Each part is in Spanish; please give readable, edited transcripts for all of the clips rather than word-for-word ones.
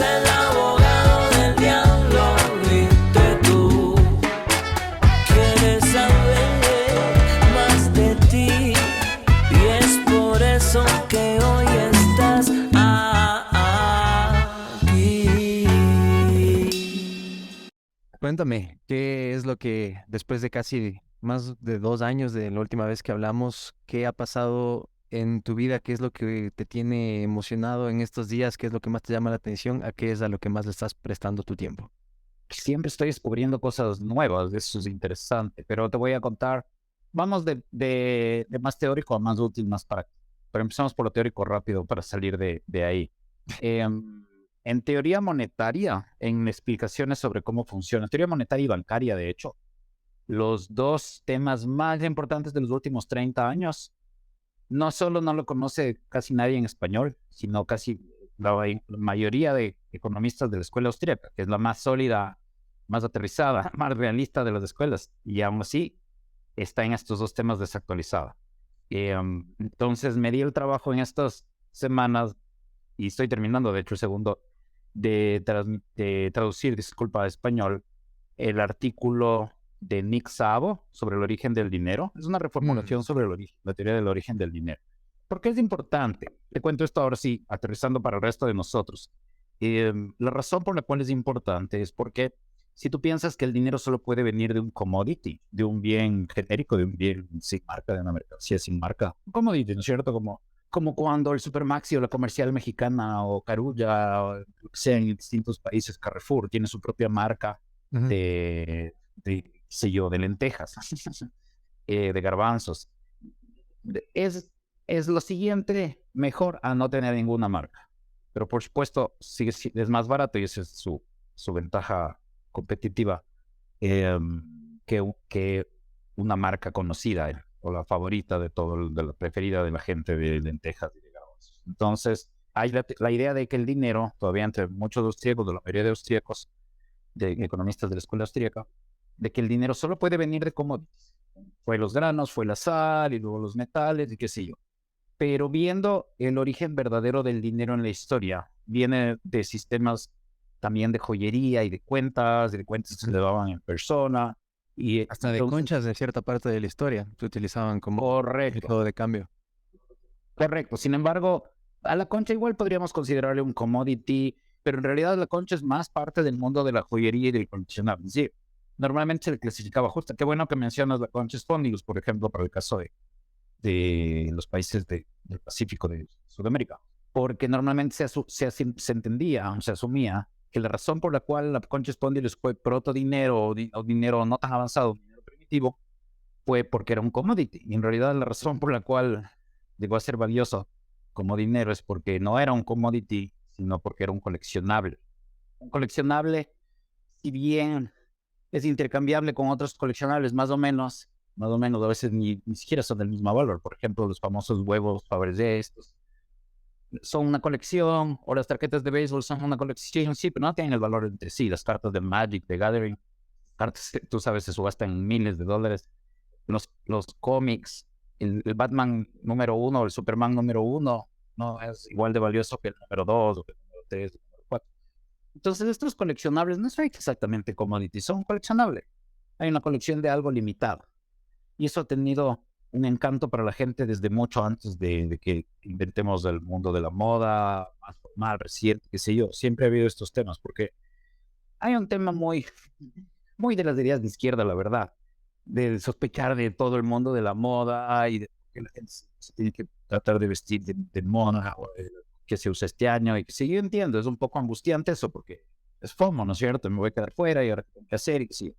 el abogado del diablo, viste tú. Quieres saber más de ti y es por eso que hoy estás aquí. Cuéntame, ¿qué es lo que después de casi más de 2 años de la última vez que hablamos, qué ha pasado en tu vida? ¿Qué es lo que te tiene emocionado en estos días? ¿Qué es lo que más te llama la atención? ¿A qué es a lo que más le estás prestando tu tiempo? Siempre estoy descubriendo cosas nuevas, eso es interesante, pero te voy a contar, vamos de más teórico a más útil, más práctico. Pero empezamos por lo teórico rápido para salir de ahí. En teoría monetaria, en explicaciones sobre cómo funciona, teoría monetaria y bancaria, de hecho, los dos temas más importantes de los últimos 30 años, no solo no lo conoce casi nadie en español, sino casi la mayoría de economistas de la escuela austríaca, que es la más sólida, más aterrizada, más realista de las escuelas, y aún así está en estos dos temas desactualizada. Entonces me di el trabajo en estas semanas, y estoy terminando, de hecho, el segundo, de traducir, disculpa, a español, el artículo de Nick Szabo sobre el origen del dinero. Es una reformulación sobre el origen, la teoría del origen del dinero. ¿Por qué es importante? Te cuento esto ahora sí, aterrizando para el resto de nosotros. La razón por la cual es importante es porque si tú piensas que el dinero solo puede venir de un commodity, de un bien genérico, de un bien sin marca, de una mercancía sin marca, un commodity, ¿no es cierto? Como cuando el Supermaxi o la Comercial Mexicana o Carulla, o lo que sea en distintos países, Carrefour, tiene su propia marca de qué sé yo, de lentejas, de garbanzos. Es lo siguiente, mejor a no tener ninguna marca. Pero por supuesto, es más barato y esa es su ventaja competitiva que una marca conocida o la favorita de todo, de la preferida de la gente de lentejas y de garbanzos. Entonces, hay la idea de que el dinero, todavía entre muchos austríacos, de la mayoría de austríacos, de economistas de la escuela austríaca, de que el dinero solo puede venir de commodities. Fue los granos, fue la sal y luego los metales y qué sé yo. Pero viendo el origen verdadero del dinero en la historia, viene de sistemas también de joyería y de cuentas que se le daban en persona. Y Hasta de conchas de cierta parte de la historia se utilizaban como método de cambio. Correcto. Sin embargo, a la concha igual podríamos considerarle un commodity, pero en realidad la concha es más parte del mundo de la joyería y del coleccionable. Sí, normalmente se le clasificaba justo. Qué bueno que mencionas la concha Spondylus, por ejemplo, para el caso de los países del Pacífico de Sudamérica, porque normalmente se entendía, se asumía que la razón por la cual la concha Spondylus fue protodinero o dinero no tan avanzado, dinero primitivo, fue porque era un commodity. Y en realidad la razón por la cual llegó a ser valioso como dinero es porque no era un commodity, sino porque era un coleccionable. Un coleccionable, si bien es intercambiable con otros coleccionables, más o menos, a veces ni siquiera son del mismo valor. Por ejemplo, los famosos huevos Fabergé, estos son una colección, o las tarjetas de béisbol son una colección, sí, pero no tienen el valor entre sí. Las cartas de Magic, de Gathering, cartas, tú sabes, se subastan en miles de dólares. Los cómics, el Batman número 1 o el Superman número 1 no es igual de valioso que el número 2 o que el número 3 o el número 4. Entonces, estos coleccionables no son exactamente commodities, son coleccionables. Hay una colección de algo limitado. Y eso ha tenido un encanto para la gente desde mucho antes de que inventemos el mundo de la moda, más formal, reciente, qué sé yo. Siempre ha habido estos temas, porque hay un tema muy de las ideas de izquierda, la verdad, de sospechar de todo el mundo de la moda y de que la gente se tiene que tratar de vestir de moda o de que se usa este año y que sí, yo entiendo, es un poco angustiante eso porque es FOMO, ¿no es cierto? Me voy a quedar fuera y ahora qué tengo que hacer y que sí.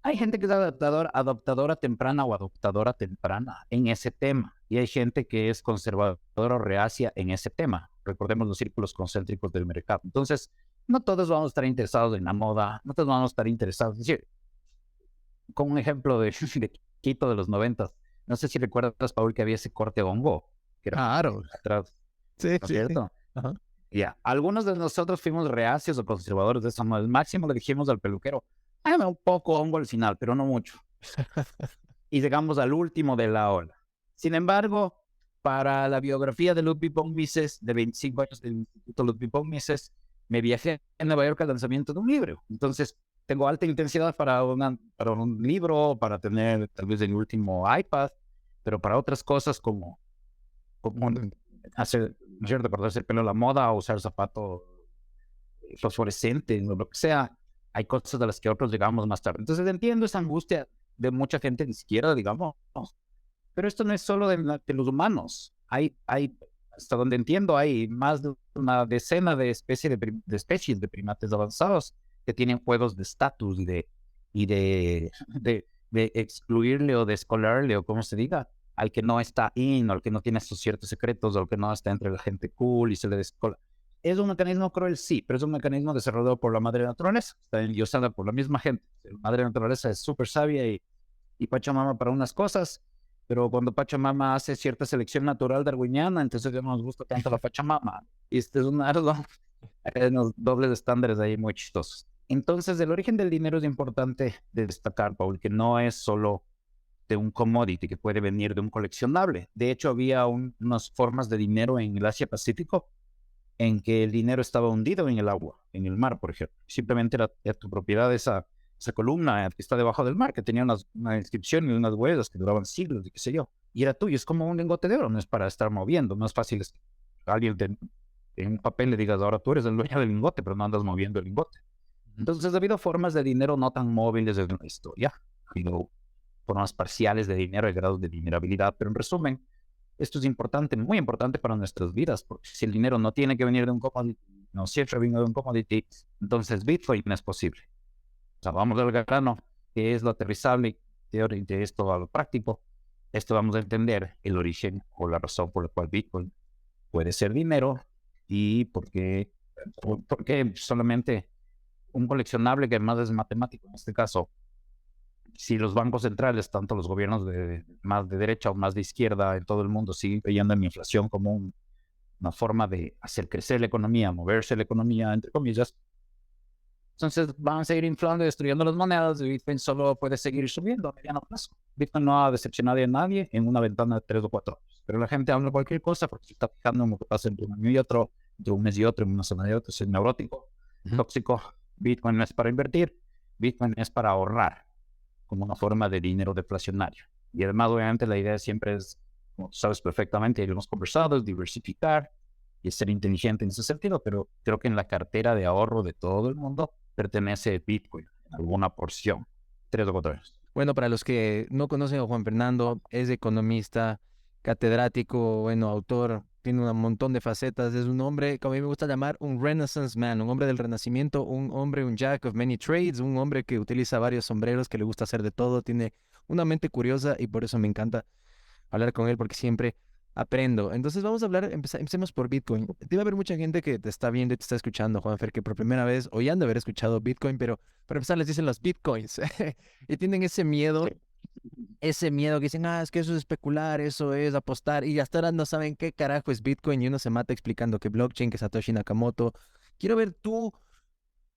Hay gente que es adoptadora temprana o adoptadora temprana en ese tema y hay gente que es conservadora o reacia en ese tema. Recordemos los círculos concéntricos del mercado. Entonces, no todos vamos a estar interesados en la moda, no todos vamos a estar interesados. Es decir, con un ejemplo de Quito de los 90, no sé si recuerdas, Paul, que había ese corte hongo, que era Claro. atrás, Sí, ¿no es sí, sí. cierto? Ajá. Ya, algunos de nosotros fuimos reacios o conservadores de eso, ¿no? El máximo le dijimos al peluquero, hágame un poco hongo al final, pero no mucho. Y llegamos al último de la ola. Sin embargo, para la biografía de Ludwig von Mises, de 25 años del Instituto Ludwig von Mises, me viajé a Nueva York al lanzamiento de un libro. Entonces, tengo alta intensidad para un libro, para tener tal vez el último iPad, pero para otras cosas como hacer, ¿no es cierto?, cortarse el pelo a la moda o usar zapatos fosforescentes o lo que sea, hay cosas de las que otros llegamos más tarde. Entonces entiendo esa angustia de mucha gente, ni siquiera, digamos, pero esto no es solo de los humanos. Hasta donde entiendo, hay más de una decena de especies de primates avanzados que tienen juegos de estatus de excluirle o de escolarle, o como se diga, al que no está o al que no tiene esos ciertos secretos, o al que no está entre la gente cool y se le descola. ¿Es un mecanismo cruel? Sí, pero es un mecanismo desarrollado por la madre naturaleza, está endiosada por la misma gente. La madre naturaleza es súper sabia y Pachamama para unas cosas, pero cuando Pachamama hace cierta selección natural darwiniana, entonces ya no nos gusta tanto la Pachamama. Y este es hay unos dobles estándares ahí muy chistosos. Entonces, el origen del dinero es importante de destacar, Paul, que no es solo de un commodity que puede venir de un coleccionable. De hecho, había unas formas de dinero en el Asia-Pacífico en que el dinero estaba hundido en el agua, en el mar, por ejemplo. Simplemente era tu propiedad esa columna que está debajo del mar, que tenía una inscripción y unas huellas que duraban siglos y qué sé yo. Y era tuyo, es como un lingote de oro, no es para estar moviendo. No es fácil que alguien en un papel le digas, ahora tú eres el dueño del lingote, pero no andas moviendo el lingote. Entonces ha habido formas de dinero no tan móviles en la historia. Ha habido formas parciales de dinero y grados de vulnerabilidad, pero en resumen, esto es importante, muy importante para nuestras vidas, porque si el dinero no tiene que venir de un commodity, no siempre viene de un commodity, entonces Bitcoin no es posible. O sea, vamos al grano, que es lo aterrizable de esto a lo práctico. Esto vamos a entender el origen o la razón por la cual Bitcoin puede ser dinero y por qué solamente un coleccionable que además es matemático en este caso. Si los bancos centrales, tanto los gobiernos más de derecha o más de izquierda en todo el mundo, siguen creyendo en la inflación como una forma de hacer crecer la economía, moverse la economía, entre comillas, entonces van a seguir inflando y destruyendo las monedas y Bitcoin solo puede seguir subiendo a mediano plazo. Bitcoin no ha decepcionado a nadie en una ventana de 3 o 4 años, pero la gente habla cualquier cosa porque se está fijando en lo que pasa entre un año y otro, entre un mes y otro, en una semana y otra. Es neurótico, tóxico. Bitcoin no es para invertir, Bitcoin es para ahorrar como una forma de dinero deflacionario. Y además, obviamente, la idea siempre es, como tú sabes perfectamente, y lo hemos conversado, es diversificar y ser inteligente en ese sentido, pero creo que en la cartera de ahorro de todo el mundo pertenece Bitcoin, en alguna porción. 3 o 4 años. Bueno, para los que no conocen a Juan Fernando, es economista, catedrático, bueno, autor, tiene un montón de facetas, es un hombre, como a mí me gusta llamar, un Renaissance man, un hombre del Renacimiento, un jack of many trades, un hombre que utiliza varios sombreros, que le gusta hacer de todo, tiene una mente curiosa y por eso me encanta hablar con él porque siempre aprendo. Entonces vamos a hablar, empecemos por Bitcoin. Debe haber mucha gente que te está viendo y te está escuchando, Juanfer, que por primera vez o ya han de haber escuchado Bitcoin, pero para empezar les dicen los Bitcoins y tienen ese miedo que dicen, es que eso es especular, eso es apostar y hasta ahora no saben qué carajo es Bitcoin y uno se mata explicando que blockchain, que Satoshi Nakamoto. Quiero ver tu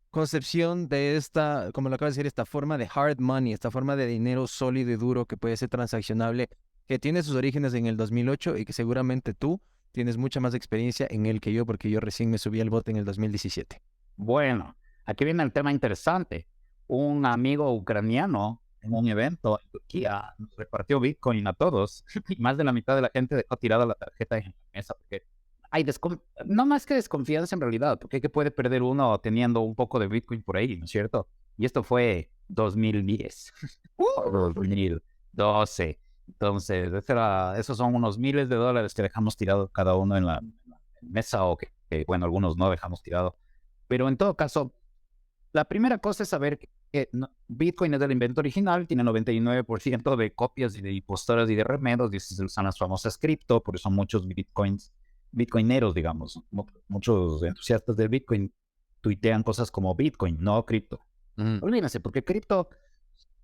concepción de esta, como lo acabas de decir, esta forma de hard money, esta forma de dinero sólido y duro que puede ser transaccionable, que tiene sus orígenes en el 2008 y que seguramente tú tienes mucha más experiencia en él que yo, porque yo recién me subí al bote en el 2017. Bueno, aquí viene el tema interesante. Un amigo ucraniano en un evento en Turquía nos repartió Bitcoin a todos y más de la mitad de la gente dejó tirada la tarjeta en la mesa porque hay no más que desconfianza en realidad, porque ¿qué puede perder uno teniendo un poco de Bitcoin por ahí, no es cierto? Y esto fue 2010 o 2012. Entonces, esos son unos miles de dólares que dejamos tirado cada uno en la mesa o bueno, algunos no dejamos tirado. Pero en todo caso, la primera cosa es saber que Bitcoin es el invento original, tiene 99% de copias y de impostoras y de remedos, y se usan las famosas cripto, por eso muchos bitcoineros, digamos, muchos entusiastas del Bitcoin tuitean cosas como Bitcoin, no cripto. Olvídense, porque cripto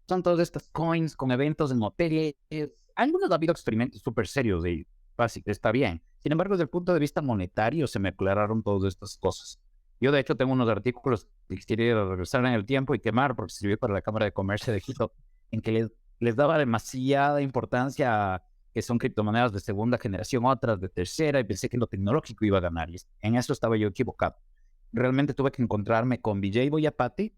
son todas estas coins con eventos en materia. Algunos ha habido experimentos súper serios y básicos, está bien. Sin embargo, desde el punto de vista monetario se me aclararon todas estas cosas. Yo, de hecho, tengo unos artículos que quisiera regresar en el tiempo y quemar porque sirvió para la Cámara de Comercio de Quito, en que les daba demasiada importancia a que son criptomonedas de segunda generación, otras de tercera, y pensé que lo tecnológico iba a ganar. Y en eso estaba yo equivocado. realmente tuve que encontrarme con Vijay Boyapati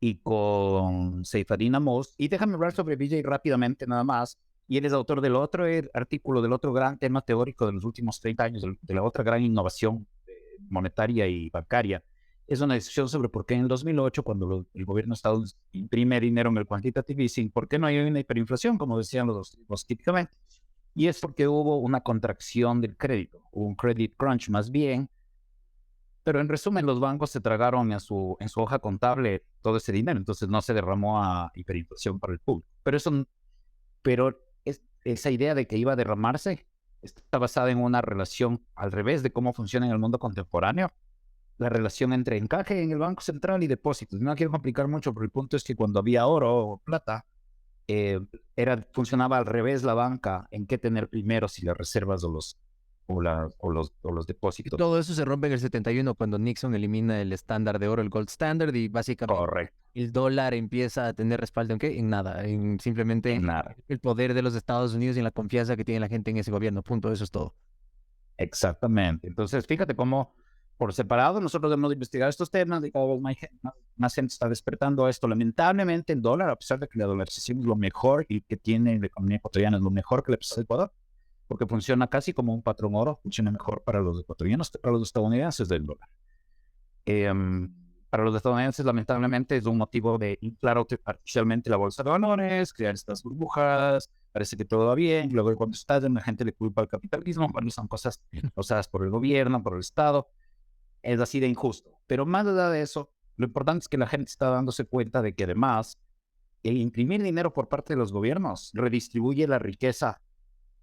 y con Seyfadin Amos. Y déjame hablar sobre Vijay rápidamente nada más. Y él es autor del otro artículo, del otro gran tema teórico de los últimos 30 años, de la otra gran innovación monetaria y bancaria. Es una discusión sobre por qué en el 2008, cuando el gobierno de Estados Unidos imprime dinero en el quantitative easing, por qué no hay una hiperinflación, como decían los típicamente. Y es porque hubo una contracción del crédito, un credit crunch más bien. Pero en resumen, los bancos se tragaron en su hoja contable todo ese dinero, entonces no se derramó a hiperinflación para el público. Pero esa idea de que iba a derramarse está basada en una relación al revés de cómo funciona en el mundo contemporáneo. La relación entre encaje en el Banco Central y depósitos. No quiero complicar mucho, pero el punto es que cuando había oro o plata, funcionaba al revés la banca en qué tener primero, si las reservas o los depósitos. Todo eso se rompe en el 71 cuando Nixon elimina el estándar de oro, el gold standard, y básicamente Correcto. el dólar empieza a tener respaldo en qué? En nada, en simplemente Nada. el poder de los Estados Unidos y en la confianza que tiene la gente en ese gobierno. Punto, eso es todo. Exactamente. Entonces, fíjate cómo por separado nosotros hemos investigado estos temas y cada vez más gente está despertando a esto. Lamentablemente el dólar, a pesar de que la dolarización es lo mejor y que tiene la economía ecuatoriana, es lo mejor que le pasa al Ecuador, porque funciona casi como un patrón oro, funciona mejor para los ecuatorianos que para los estadounidenses del dólar. Para los estadounidenses, lamentablemente, es un motivo de inflar artificialmente la bolsa de valores, crear estas burbujas, parece que todo va bien, luego cuando estallan la gente le culpa al capitalismo, cuando son cosas causadas por el gobierno, por el Estado, es así de injusto. Pero más allá de eso, lo importante es que la gente está dándose cuenta de que además, el imprimir dinero por parte de los gobiernos redistribuye la riqueza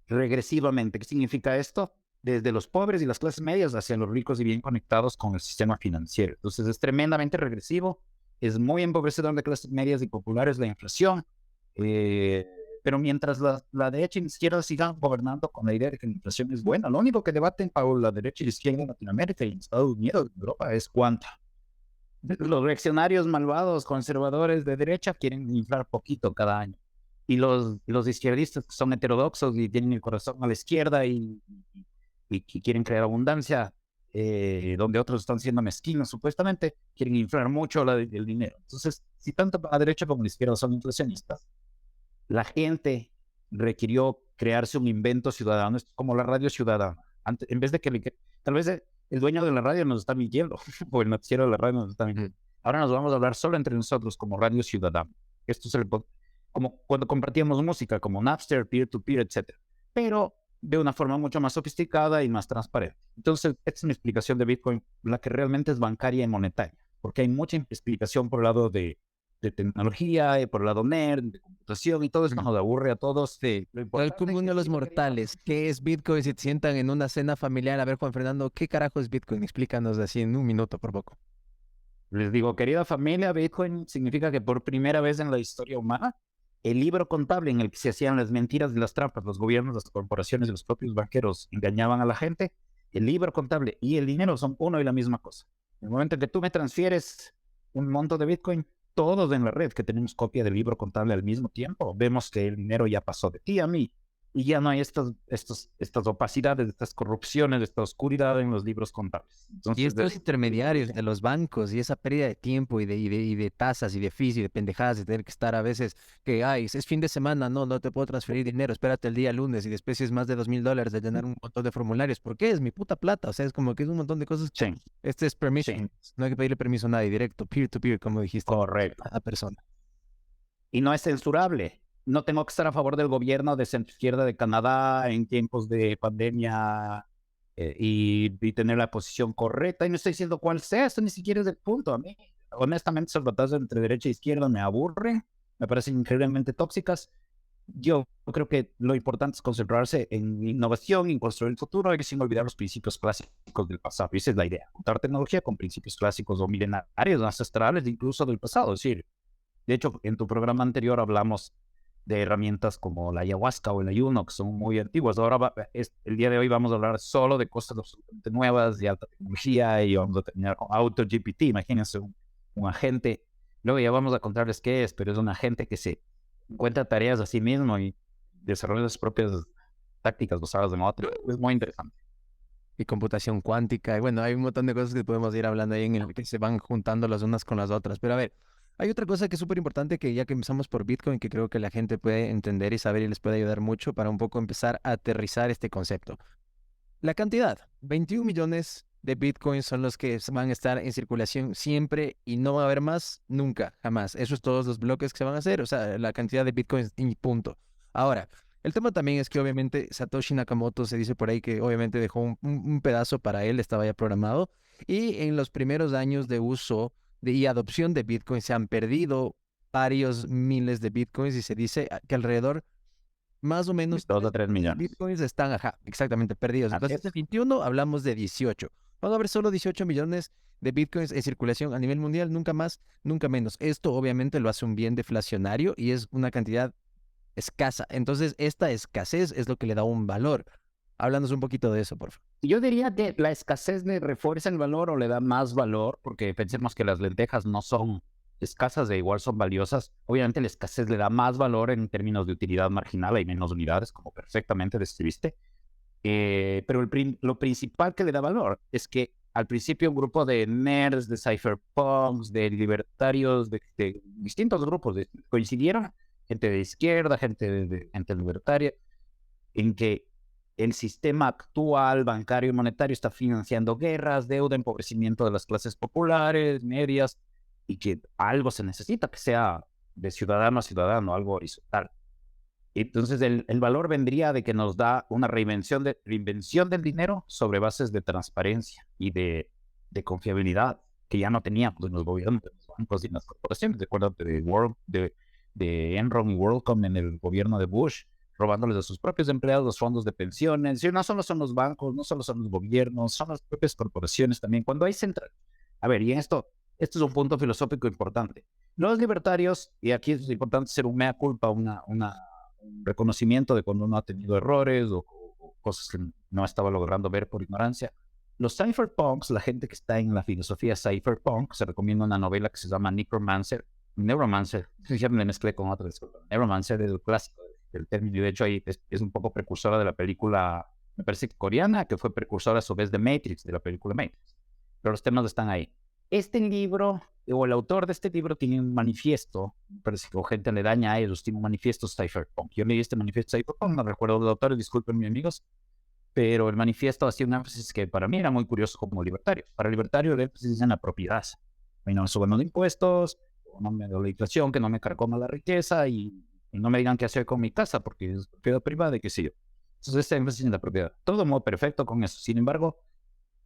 regresivamente. ¿Qué significa esto? Desde los pobres y las clases medias hacia los ricos y bien conectados con el sistema financiero. Entonces es tremendamente regresivo, es muy empobrecedor de clases medias y populares la inflación, pero mientras la derecha y la izquierda sigan gobernando con la idea de que la inflación es buena, lo único que debaten para la derecha y la izquierda en Latinoamérica y en Estados Unidos, en Europa, es cuánto. Los reaccionarios malvados, conservadores de derecha quieren inflar poquito cada año. Y los izquierdistas que son heterodoxos y tienen el corazón a la izquierda y quieren crear abundancia, donde otros están siendo mezquinos, supuestamente, quieren inflar mucho el dinero. Entonces, si tanto la derecha como la izquierda son inflacionistas, la gente requirió crearse un invento ciudadano, como la radio ciudadana. En vez de tal vez el dueño de la radio nos está mintiendo, o el noticiero de la radio nos está mintiendo. Ahora nos vamos a hablar solo entre nosotros como radio ciudadana. Esto es como cuando compartíamos música, como Napster, peer-to-peer, etc. Pero de una forma mucho más sofisticada y más transparente. Entonces, esta es mi explicación de Bitcoin, la que realmente es bancaria y monetaria, porque hay mucha explicación por el lado de tecnología y por el lado nerd, de computación, y todo eso nos aburre a todos. Para el común de los mortales, ¿qué es Bitcoin? Si te sientan en una cena familiar, a ver, Juan Fernando, ¿qué carajo es Bitcoin? Explícanos así en un minuto, por poco. Les digo, querida familia, Bitcoin significa que por primera vez en la historia humana, el libro contable en el que se hacían las mentiras y las trampas, los gobiernos, las corporaciones y los propios banqueros engañaban a la gente, el libro contable y el dinero son uno y la misma cosa. En el momento en que tú me transfieres un monto de Bitcoin, todos en la red que tenemos copia del libro contable al mismo tiempo, vemos que el dinero ya pasó de ti a mí y ya no hay estas opacidades, estas corrupciones, esta oscuridad en los libros contables. Entonces, Y estos intermediarios de los bancos y esa pérdida de tiempo y de tasas y de fees y de pendejadas de tener que estar a veces que, ay, es fin de semana, no te puedo transferir dinero, espérate el día lunes y después si es más de $2,000 de llenar un montón de formularios. ¿Por qué? Es mi puta plata. O sea, es como que es un montón de cosas. sí, Este es permission. No hay que pedirle permiso a nadie, directo, peer-to-peer, como dijiste. correcto. A persona. Y no es censurable. No tengo que estar a favor del gobierno de centro-izquierda de Canadá en tiempos de pandemia y tener la posición correcta. Y no estoy diciendo cuál sea, esto ni siquiera es el punto. A mí, honestamente, esas batallas entre derecha e izquierda me aburren, me parecen increíblemente tóxicas. Yo creo que lo importante es concentrarse en innovación, en construir el futuro y sin olvidar los principios clásicos del pasado. Y esa es la idea, juntar tecnología con principios clásicos o milenarios, ancestrales, incluso del pasado. Es decir, de hecho, en tu programa anterior hablamos de herramientas como la ayahuasca o el ayuno, que son muy antiguas. Ahora, el día de hoy vamos a hablar solo de cosas absolutamente nuevas, de alta tecnología, y vamos a terminar con AutoGPT. Imagínense un agente. Luego ya vamos a contarles qué es, pero es un agente que se encuentra tareas a sí mismo y desarrolla sus propias tácticas basadas en otro. Es muy interesante. y computación cuántica. Y bueno, hay un montón de cosas que podemos ir hablando ahí en el que se van juntando las unas con las otras. Pero a ver, hay otra cosa que es súper importante que ya que empezamos por Bitcoin, que creo que la gente puede entender y saber y les puede ayudar mucho para un poco empezar a aterrizar este concepto. La cantidad, 21 millones de Bitcoins son los que van a estar en circulación siempre y no va a haber más nunca, jamás. Eso es todos los bloques que se van a hacer, o sea, la cantidad de Bitcoins y punto. Ahora, el tema también es que obviamente Satoshi Nakamoto se dice por ahí que obviamente dejó un pedazo para él, estaba ya programado, y en los primeros años de uso y adopción de Bitcoin se han perdido varios miles de Bitcoins y se dice que alrededor más o De menos 2 a 3 millones. Bitcoins están, ajá, exactamente perdidos. Así Entonces, es. de 21 hablamos de 18. Van a haber solo 18 millones de Bitcoins en circulación a nivel mundial, nunca más, nunca menos. Esto obviamente lo hace un bien deflacionario y es una cantidad escasa. Entonces, esta escasez es lo que le da un valor. Háblanos un poquito de eso, por favor. Yo diría que la escasez le refuerza el valor o le da más valor, porque pensemos que las lentejas no son escasas, de igual son valiosas. Obviamente la escasez le da más valor en términos de utilidad marginal, hay menos unidades, como perfectamente describiste. Pero lo principal que le da valor es que al principio un grupo de nerds, de cypherpunks, de libertarios, de distintos grupos coincidieron, gente de izquierda, gente libertaria, en que el sistema actual bancario y monetario está financiando guerras, deuda, empobrecimiento de las clases populares, medias, y que algo se necesita que sea de ciudadano a ciudadano, algo horizontal. Entonces el valor vendría de que nos da una reinvención del dinero sobre bases de transparencia y de confiabilidad que ya no teníamos en los gobiernos, en los bancos y en las corporaciones. Acuérdate de Enron y WorldCom en el gobierno de Bush, robándoles a sus propios empleados los fondos de pensiones. Y no solo son los bancos, no solo son los gobiernos, son las propias corporaciones también. Cuando hay central... A ver, y esto es un punto filosófico importante. Los libertarios, y aquí es importante hacer un mea culpa, un reconocimiento de cuando uno ha tenido errores o cosas que no estaba logrando ver por ignorancia. Los cypherpunks, la gente que está en la filosofía cypherpunk, se recomienda una novela que se llama Neuromancer, ya me mezclé con otra, Neuromancer es el clásico del término, y de hecho ahí es un poco precursora de la película, me parece que coreana, que fue precursora a su vez de Matrix, de la película Matrix, pero los temas están ahí. Este libro, o el autor de este libro, tiene un manifiesto, parece que gente le daña a ellos, tiene un manifiesto cypherpunk. Yo leí este manifiesto cypherpunk, no recuerdo los autores, disculpen mis amigos, pero el manifiesto hacía un énfasis que para mí era muy curioso como libertario. Para libertario el énfasis es en la propiedad. A mí no me suban los impuestos, no me da la inflación, que no me carcoma la riqueza y no me digan qué hacer con mi casa porque es propiedad privada y qué sé yo. Entonces este énfasis en la propiedad. Todo muy perfecto con eso. Sin embargo,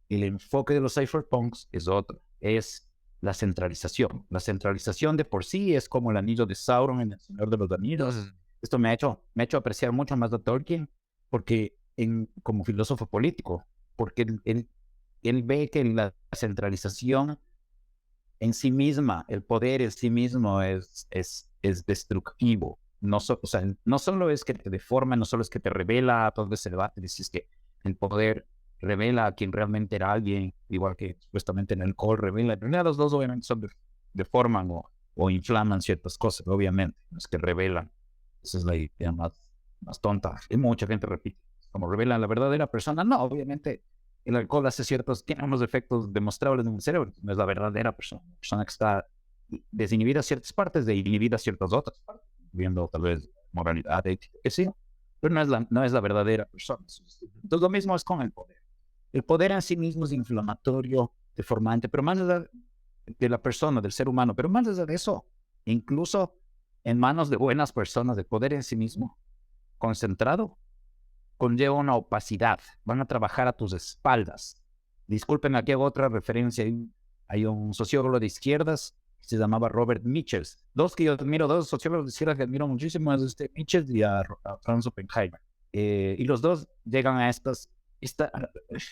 el enfoque de los cypherpunks es otro. Es la centralización. La centralización de por sí es como el anillo de Sauron en El Señor de los Anillos. Esto me ha hecho apreciar mucho más a Tolkien porque como filósofo político, porque él ve que la centralización en sí misma, el poder en sí mismo es destructivo. O sea, no solo es que te deforma, no solo es que te revela todo ese debate, dices que el poder revela a quien realmente era alguien, igual que supuestamente en el alcohol revela. En realidad los dos obviamente deforman o inflaman ciertas cosas, obviamente, los que revelan. Esa es la idea más tonta. Y mucha gente repite, como revela la verdadera persona. No, obviamente el alcohol tiene unos efectos demostrables en el cerebro, no es la verdadera persona. La persona que está desinhibida ciertas partes de inhibida ciertas otras partes, viendo tal vez moralidad, ética, que sí, pero no es la verdadera persona. Entonces lo mismo es con el poder. El poder en sí mismo es inflamatorio, deformante, pero más allá de la persona, del ser humano, pero más allá de eso, incluso en manos de buenas personas, el poder en sí mismo, concentrado, conlleva una opacidad. Van a trabajar a tus espaldas. Disculpen, aquí hago otra referencia. Hay un sociólogo de izquierdas que se llamaba Robert Michels. Dos sociólogos de izquierdas que admiro muchísimo, es Michels y a Franz Oppenheimer. Y los dos llegan a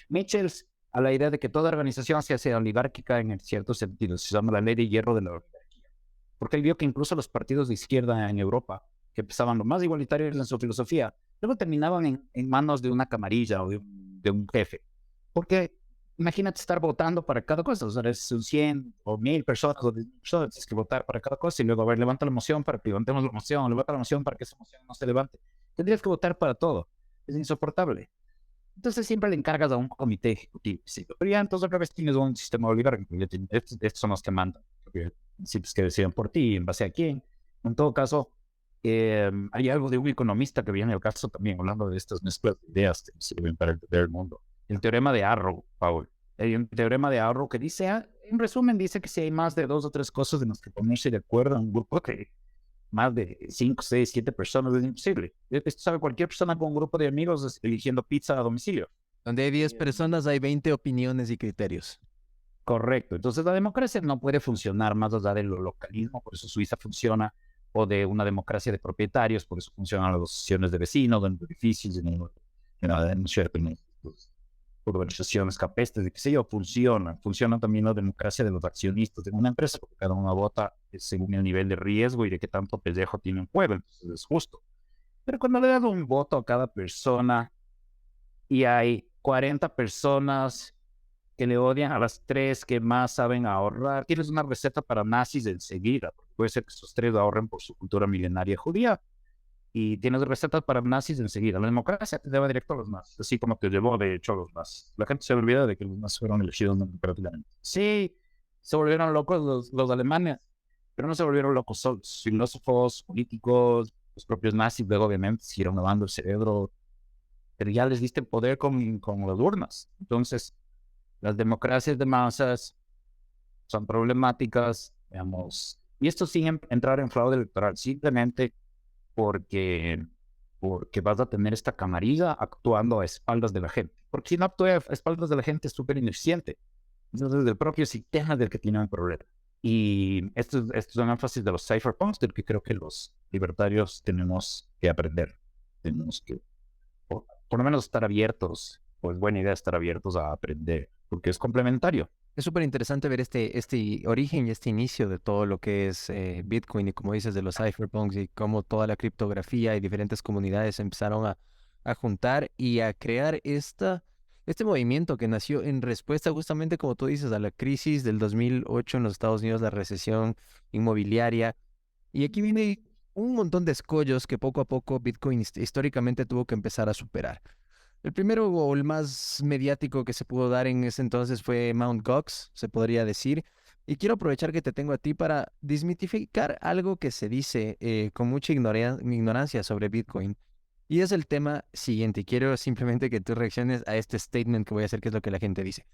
Michels a la idea de que toda organización se hace oligárquica en cierto sentido. Se llama la ley de hierro de la oligarquía. Porque él vio que incluso los partidos de izquierda en Europa, que empezaban lo más igualitarios en su filosofía, luego terminaban en manos de una camarilla o de un jefe. Porque imagínate estar votando para cada cosa. O sea, son 100 o 1000 personas o 10,000 personas, tienes que votar para cada cosa y luego, a ver, levanta la moción para que levantemos la moción, levanta la moción para que esa moción no se levante. Tendrías que votar para todo. Es insoportable. Entonces siempre le encargas a un comité ejecutivo. Sí, pero ya entonces otra vez tienes un sistema oligarquico. Estos son los que mandan. Principios que deciden por ti, en base a quién. En todo caso, hay algo de un economista que viene al caso también, hablando de estas mezclas de ideas que sirven para entender el mundo. El teorema de Arrow, Paul. Hay un teorema de Arrow que dice, en resumen, dice que si hay más de 2 o 3 cosas en las que ponerse de acuerdo en un grupo que más de 5, 6, 7 personas es imposible. Esto sabe cualquier persona con un grupo de amigos eligiendo pizza a domicilio. Donde hay 10 personas, hay 20 opiniones y criterios. Correcto. Entonces la democracia no puede funcionar más allá del localismo, por eso Suiza funciona, o de una democracia de propietarios, por eso funcionan las asociaciones de vecinos, en edificios, en urbanizaciones capestres, y qué sé yo, funciona. Funciona también la democracia de los accionistas de una empresa, porque cada uno vota según el nivel de riesgo y de qué tanto pellejo tiene en juego, entonces es justo. Pero cuando le das un voto a cada persona y hay 40 personas que le odian a las 3 que más saben ahorrar, tienes una receta para nazis enseguida, porque puede ser que esos 3 ahorren por su cultura milenaria judía, y tienes recetas para nazis enseguida. La democracia te lleva directo a los nazis, así como te llevó, de hecho, a los nazis. La gente se olvida de que los nazis fueron elegidos democráticamente. Sí, se volvieron locos los alemanes, pero no se volvieron locos solos. Filósofos, políticos, los propios nazis, luego obviamente siguieron lavando el cerebro, pero ya les diste poder con las urnas. Entonces, las democracias de masas son problemáticas, digamos, y esto sin entrar en fraude electoral, simplemente porque vas a tener esta camarilla actuando a espaldas de la gente. Porque si no actúa a espaldas de la gente es súper ineficiente. Entonces, es el propio sistema del que tiene un problema. Y esto es un énfasis de los cypherpunks, del que creo que los libertarios tenemos que aprender. Tenemos que, por lo menos, estar abiertos, pues buena idea estar abiertos a aprender, porque es complementario. Es súper interesante ver este origen y este inicio de todo lo que es Bitcoin y como dices de los cypherpunks y cómo toda la criptografía y diferentes comunidades empezaron a juntar y a crear este movimiento que nació en respuesta justamente como tú dices a la crisis del 2008 en los Estados Unidos, la recesión inmobiliaria. Y aquí viene un montón de escollos que poco a poco Bitcoin históricamente tuvo que empezar a superar. El primero o el más mediático que se pudo dar en ese entonces fue Mt. Gox, se podría decir. Y quiero aprovechar que te tengo a ti para desmitificar algo que se dice con mucha ignorancia sobre Bitcoin. Y es el tema siguiente. Y quiero simplemente que tú reacciones a este statement que voy a hacer, que es lo que la gente dice.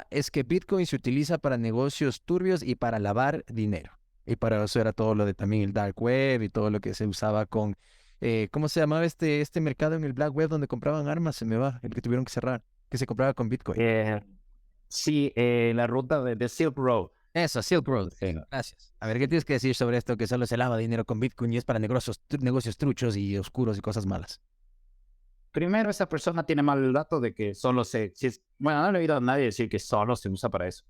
Es que Bitcoin se utiliza para negocios turbios y para lavar dinero. Y para eso era todo lo de también el dark web y todo lo que se usaba con ¿cómo se llamaba este mercado en el Black Web donde compraban armas? Se me va, el que tuvieron que cerrar, que se compraba con Bitcoin. Sí, la ruta de Silk Road. Eso, Silk Road. Sí. Gracias. A ver, ¿qué tienes que decir sobre esto que solo se lava dinero con Bitcoin y es para negocios truchos y oscuros y cosas malas? Primero, esa persona tiene mal el dato de que solo bueno, no he oído a nadie decir que solo se usa para eso.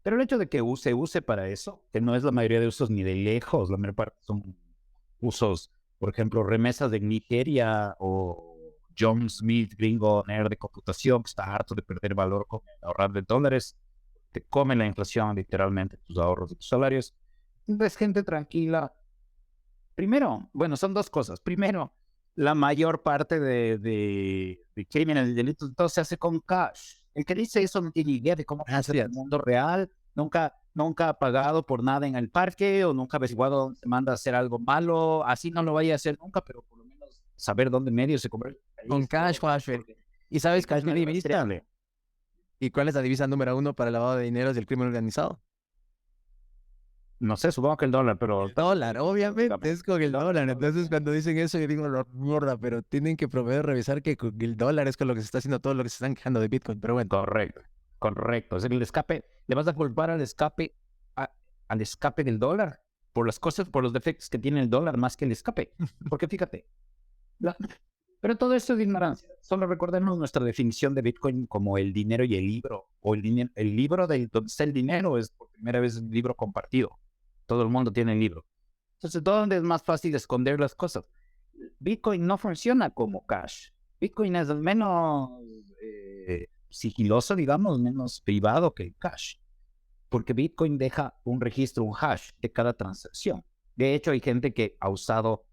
Pero el hecho de que se use para eso, que no es la mayoría de usos ni de lejos, la mayor parte son usos, por ejemplo, remesas de Nigeria o John Smith, gringo nerd de computación, que está harto de perder valor con ahorrar de dólares, te come la inflación literalmente tus ahorros y tus salarios. Entonces, gente tranquila. Primero, bueno, son 2 cosas. Primero, la mayor parte de crímenes y delitos todo se hace con cash. El que dice eso no tiene idea de cómo funciona el mundo real, nunca ha pagado por nada en el parque o nunca ha averiguado dónde se manda a hacer algo malo. Así no lo vaya a hacer nunca, pero por lo menos saber dónde medio se compra. Con cash, ¿y sabes cuál es la divisa? ¿Y cuál es la divisa número 1 para el lavado de dinero del crimen organizado? No sé, supongo que el dólar, pero... El dólar, obviamente, es con el dólar. Entonces, cuando dicen eso, yo digo, no, mierda, pero tienen que revisar que con el dólar es con lo que se está haciendo todo lo que se están quejando de Bitcoin, pero bueno. Correcto. Es el escape. Le vas a culpar al escape del dólar por las cosas, por los defectos que tiene el dólar más que el escape. Porque fíjate, pero todo esto es ignorancia. Solo recordemos nuestra definición de Bitcoin como el dinero y el libro. O el libro donde está el dinero es por primera vez un libro compartido. Todo el mundo tiene el libro. Entonces, ¿dónde es más fácil esconder las cosas? Bitcoin no funciona como cash. Bitcoin es menos sigiloso, digamos, menos privado que el cash. Porque Bitcoin deja un registro, un hash de cada transacción. De hecho, hay gente que ha usado,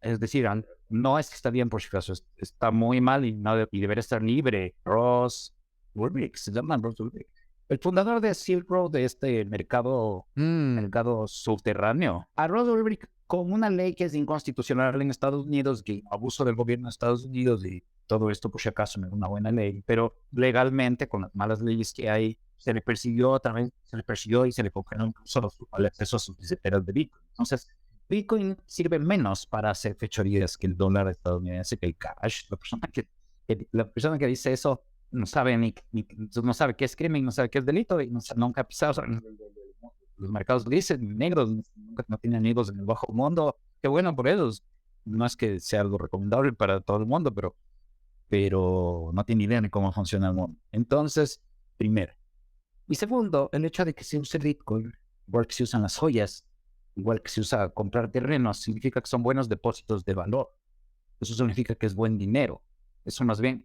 es decir, no es que está bien por si acaso, está muy mal y, y debería estar libre. Ross Ulbricht, se llama Ross Ulbricht. El fundador de Silk Road, de este mercado subterráneo. A Ross Ulbricht, con una ley que es inconstitucional en Estados Unidos, que abuso del gobierno de Estados Unidos y todo esto, por si acaso, no es una buena ley, pero legalmente, con las malas leyes que hay, se le persiguió también, y se le congeló incluso el acceso a sus billeteras de Bitcoin. Entonces, Bitcoin sirve menos para hacer fechorías que el dólar estadounidense, que el cash. La persona que dice eso no sabe no sabe qué es crimen, no sabe qué es delito y nunca ha pisado los mercados grises, negros, nunca no tienen amigos en el bajo mundo. Qué bueno por ellos. No es que sea algo recomendable para todo el mundo, pero no tiene idea de cómo funciona el mundo. Entonces, primero. Y segundo, el hecho de que se use Bitcoin, igual que se usan las joyas, igual que se usa comprar terrenos, significa que son buenos depósitos de valor. Eso significa que es buen dinero. Eso más bien,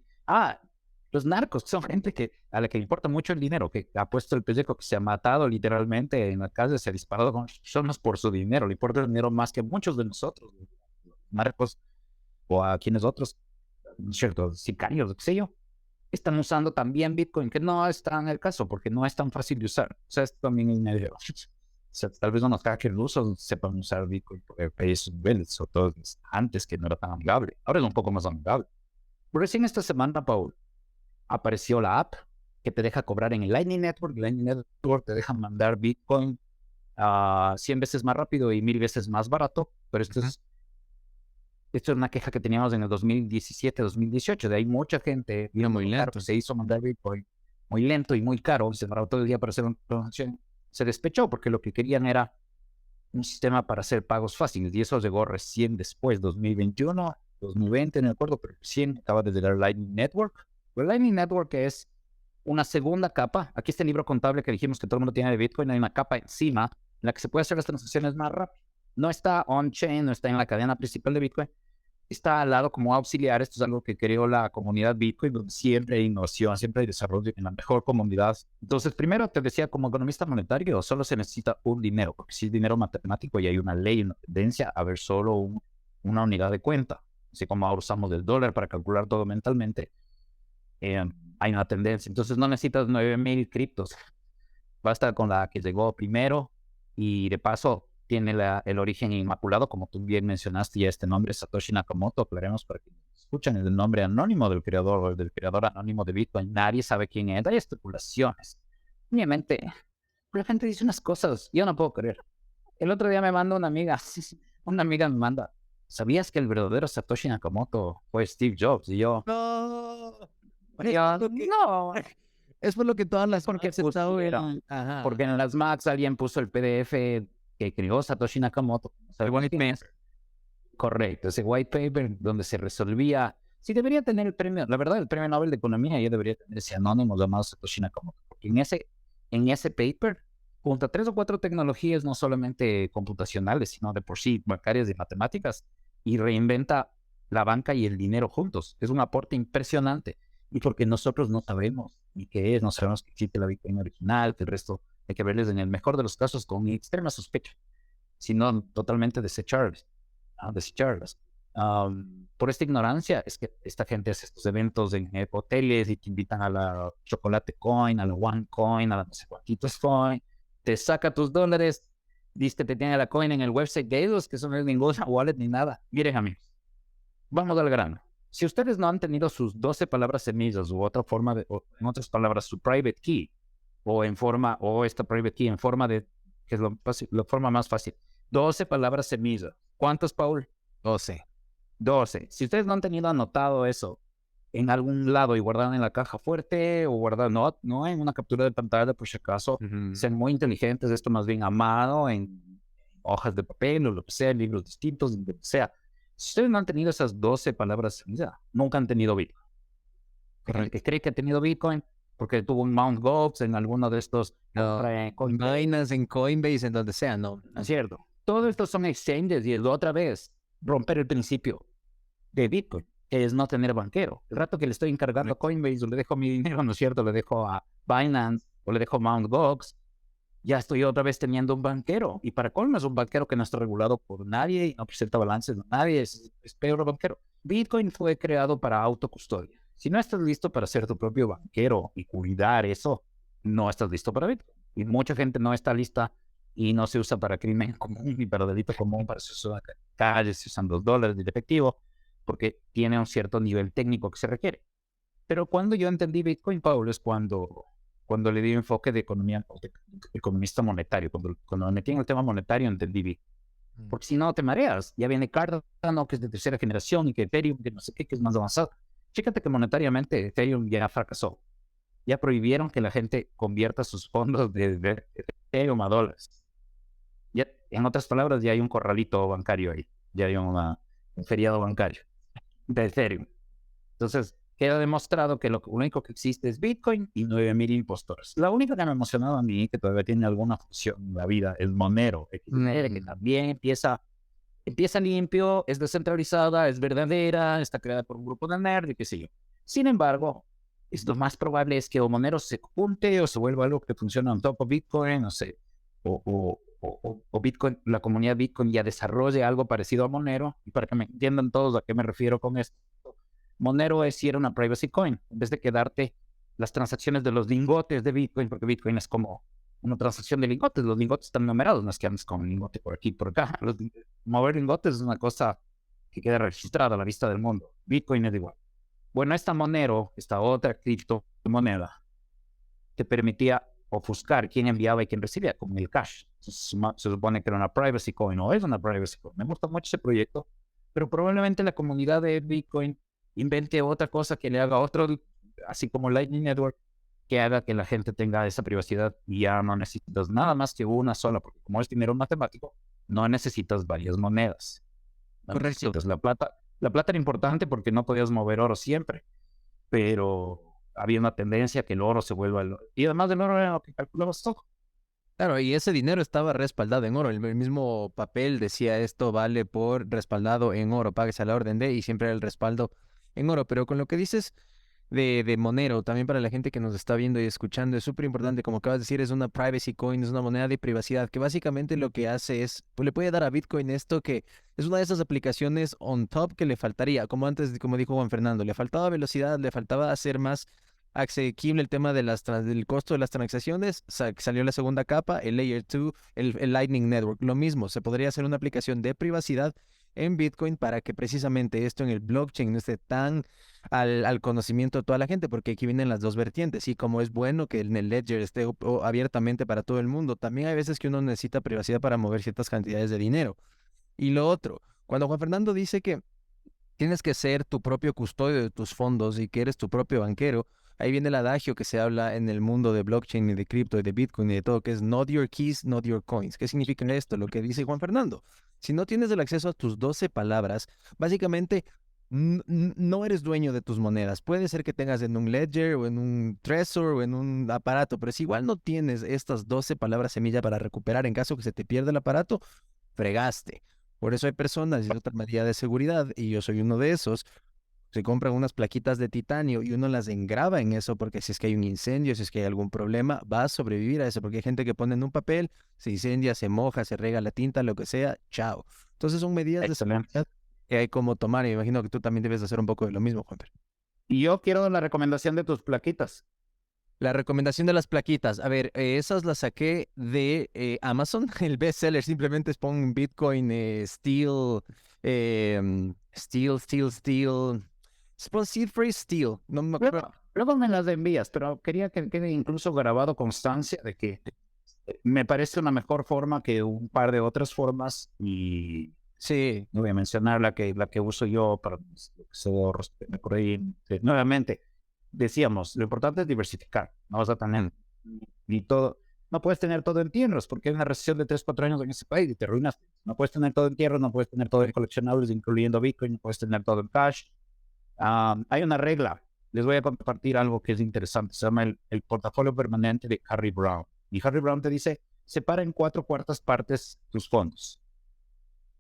los narcos son gente a la que le importa mucho el dinero, que ha puesto el pellejo, que se ha matado literalmente en la calle, se ha disparado con personas por su dinero. Le importa el dinero más que muchos de nosotros, narcos o a quienes otros, ciertos sicarios, qué sé yo, están usando también Bitcoin, que no está en el caso, porque no es tan fácil de usar. O sea, esto también es medio... O sea, tal vez unos hackers rusos sepan usar Bitcoin porque esos niveles, o todo antes que no era tan amigable. Ahora es un poco más amigable. Recién esta semana, Paul, apareció la app que te deja cobrar en el Lightning Network. El Lightning Network te deja mandar Bitcoin 100 veces más rápido y 1000 veces más barato. Pero esto es una queja que teníamos en el 2017, 2018. De ahí mucha gente vino muy lento, se hizo mandar Bitcoin muy lento y muy caro. Se paró todo el día para hacer una transacción. Se despechó porque lo que querían era un sistema para hacer pagos fáciles y eso llegó recién después, 2021, 2020, no me acuerdo, pero recién acaba de llegar Lightning Network. El Lightning Network es una segunda capa. Aquí está el libro contable que dijimos que todo el mundo tiene de Bitcoin. Hay una capa encima en la que se puede hacer las transacciones más rápido. No está on-chain, no está en la cadena principal de Bitcoin. Está al lado como auxiliar. Esto es algo que creó la comunidad Bitcoin, donde siempre hay innovación, siempre hay desarrollo en la mejor comunidad. Entonces, primero te decía, como economista monetario, solo se necesita un dinero, porque si es dinero matemático y hay una ley, una tendencia a ver solo una unidad de cuenta. Así como ahora usamos el dólar para calcular todo mentalmente, hay una tendencia. Entonces no necesitas 9000 criptos. Basta con la que llegó primero y de paso tiene el origen inmaculado, como tú bien mencionaste, ya este nombre, Satoshi Nakamoto. Aclaremos para que escuchen el nombre anónimo del creador anónimo de Bitcoin. Nadie sabe quién es, hay especulaciones. Obviamente, la gente dice unas cosas, yo no puedo creer. El otro día me manda una amiga me manda, ¿sabías que el verdadero Satoshi Nakamoto fue Steve Jobs? Y yo, No. no. Es por lo que todas las Porque Macs pusieron, Ajá. porque en las Macs alguien puso el PDF que creó Satoshi Nakamoto. El white paper. Correcto, ese white paper donde se resolvía. Sí, debería tener el premio, la verdad, el premio Nobel de Economía ya debería tener ese anónimo llamado Satoshi Nakamoto. Porque en ese paper, junto a 3 o 4 tecnologías, no solamente computacionales, sino de por sí bancarias y matemáticas, y reinventa la banca y el dinero juntos. Es un aporte impresionante. Y porque nosotros no sabemos ni qué es, no sabemos que existe la Bitcoin original, que el resto hay que verles en el mejor de los casos con extrema sospecha, sino totalmente desecharlas. Por esta ignorancia es que esta gente hace estos eventos en hoteles y te invitan a la Chocolate Coin, a la One Coin, a la no sé cuántitos Coin, te saca tus dólares, dice que te tiene la coin en el website de ellos, que eso no es ninguna wallet ni nada. Miren, amigos, vamos al grano. Si ustedes no han tenido sus 12 palabras semillas o otra forma o en otras palabras, su private key, o esta private key en forma de, que es la forma más fácil, 12 palabras semillas. ¿Cuántas, Paul? 12. 12. Si ustedes no han tenido anotado eso en algún lado y guardado en la caja fuerte o guardado, no en una captura de pantalla por si acaso, sean muy inteligentes, esto más bien amado en hojas de papel o lo que sea, libros distintos, lo que sea. Si ustedes no han tenido esas 12 palabras, nunca han tenido Bitcoin. El que cree que ha tenido Bitcoin porque tuvo un Mt. Gox en alguno de estos Binance, en Coinbase, en donde sea, no. ¿No es cierto? Todo esto son exchanges y es otra vez romper el principio de Bitcoin, que es no tener banquero. El rato que le estoy encargando a Coinbase o le dejo mi dinero, ¿no es cierto? Le dejo a Binance o le dejo a Mt. Gox, ya estoy otra vez teniendo un banquero. Y para colmo es un banquero que no está regulado por nadie y no presenta balances de nadie, es peor banquero. Bitcoin fue creado para autocustodia. Si no estás listo para ser tu propio banquero y cuidar eso, no estás listo para Bitcoin. Y mucha gente no está lista y no se usa para crimen común ni para delito común, para se usa en la calle, se usan $2 de efectivo, porque tiene un cierto nivel técnico que se requiere. Pero cuando yo entendí Bitcoin, Pablo, es cuando le di enfoque de economista monetario. Cuando me metí en el tema monetario, entendí Bitcoin. Porque si no, te mareas. Ya viene Cardano, que es de tercera generación, y que Ethereum, que no sé qué, que es más avanzado. Fíjate que monetariamente Ethereum ya fracasó. Ya prohibieron que la gente convierta sus fondos de Ethereum a dólares. Ya, en otras palabras, ya hay un corralito bancario ahí. Ya hay un feriado bancario de Ethereum. Entonces, queda demostrado que lo único que existe es Bitcoin y 9,000 impostores. La única que me ha emocionado a mí, que todavía tiene alguna función en la vida, es Monero, que también empieza limpio, es descentralizada, es verdadera, está creada por un grupo de nerds y qué sé yo. Sin embargo, lo más probable es que o Monero se junte o se vuelva algo que funciona on top of Bitcoin, no sé, o Bitcoin, la comunidad Bitcoin ya desarrolle algo parecido a Monero. Y para que me entiendan todos a qué me refiero con esto, Monero si era una privacy coin, en vez de quedarte las transacciones de los lingotes de Bitcoin, porque Bitcoin es como una transacción de lingotes, los lingotes están numerados, no es que andes con un lingote por aquí, por acá. Mover lingotes es una cosa que queda registrada a la vista del mundo. Bitcoin es igual. Bueno, esta Monero, esta otra criptomoneda, te permitía ofuscar quién enviaba y quién recibía, como el cash. Se supone que era una privacy coin, o es una privacy coin. Me gusta mucho ese proyecto, pero probablemente la comunidad de Bitcoin invente otra cosa que le haga otro, así como Lightning Network, que haga que la gente tenga esa privacidad y ya no necesitas nada más que una sola, porque como es dinero matemático, no necesitas varias monedas. No Correcto. necesitas la plata. La plata era importante porque no podías mover oro siempre, pero había una tendencia a que el oro se vuelva el oro. Y además del oro era lo que calculabas todo. Claro, y ese dinero estaba respaldado en oro. El mismo papel decía esto vale por respaldado en oro, páguese a la orden de, y siempre era el respaldo en oro. Pero con lo que dices de Monero, también para la gente que nos está viendo y escuchando, es súper importante, como acabas de decir, es una privacy coin, es una moneda de privacidad, que básicamente lo que hace es, pues le puede dar a Bitcoin esto que es una de esas aplicaciones on top que le faltaría, como antes, como dijo Juan Fernando, le faltaba velocidad, le faltaba hacer más asequible el tema de del costo de las transacciones. Salió la segunda capa, el Layer 2, el Lightning Network. Lo mismo, se podría hacer una aplicación de privacidad en Bitcoin para que precisamente esto en el blockchain no esté tan al conocimiento de toda la gente, porque aquí vienen las dos vertientes. Y como es bueno que en el Ledger esté abiertamente para todo el mundo, también hay veces que uno necesita privacidad para mover ciertas cantidades de dinero. Y lo otro, cuando Juan Fernando dice que tienes que ser tu propio custodio de tus fondos y que eres tu propio banquero, ahí viene el adagio que se habla en el mundo de blockchain y de cripto y de Bitcoin y de todo, que es not your keys, not your coins. ¿Qué significa esto? Lo que dice Juan Fernando. Si no tienes el acceso a tus 12 palabras, básicamente no eres dueño de tus monedas. Puede ser que tengas en un ledger o en un Trezor o en un aparato, pero si igual no tienes estas 12 palabras semilla para recuperar en caso que se te pierda el aparato, fregaste. Por eso hay personas, y es otra medida de seguridad, y yo soy uno de esos, se compran unas plaquitas de titanio y uno las engrava en eso porque si es que hay un incendio, si es que hay algún problema, va a sobrevivir a eso, porque hay gente que pone en un papel, se incendia, se moja, se rega la tinta, lo que sea, chao. Entonces son medidas de seguridad que hay como tomar, y me imagino que tú también debes hacer un poco de lo mismo, Juan. Y yo quiero la recomendación de tus plaquitas. La recomendación de las plaquitas, a ver, esas las saqué de Amazon, el bestseller simplemente es pon Bitcoin Steel, pon Seed Phrase Steel, no me acuerdo. Luego me las envías, pero quería que quede incluso grabado constancia de que me parece una mejor forma que un par de otras formas y Sí, no voy a mencionar la que uso yo para lo que se por ahí. Nuevamente, decíamos, lo importante es diversificar, no vas a tener ni todo, no puedes tener todo en tierras porque hay una recesión de 3-4 años en ese país y te arruinas. No puedes tener todo en tierras, no puedes tener todo en coleccionables, incluyendo Bitcoin, no puedes tener todo en cash. Hay una regla, les voy a compartir algo que es interesante, se llama el portafolio permanente de Harry Brown. Y Harry Brown te dice, separa en 4/4 partes tus fondos.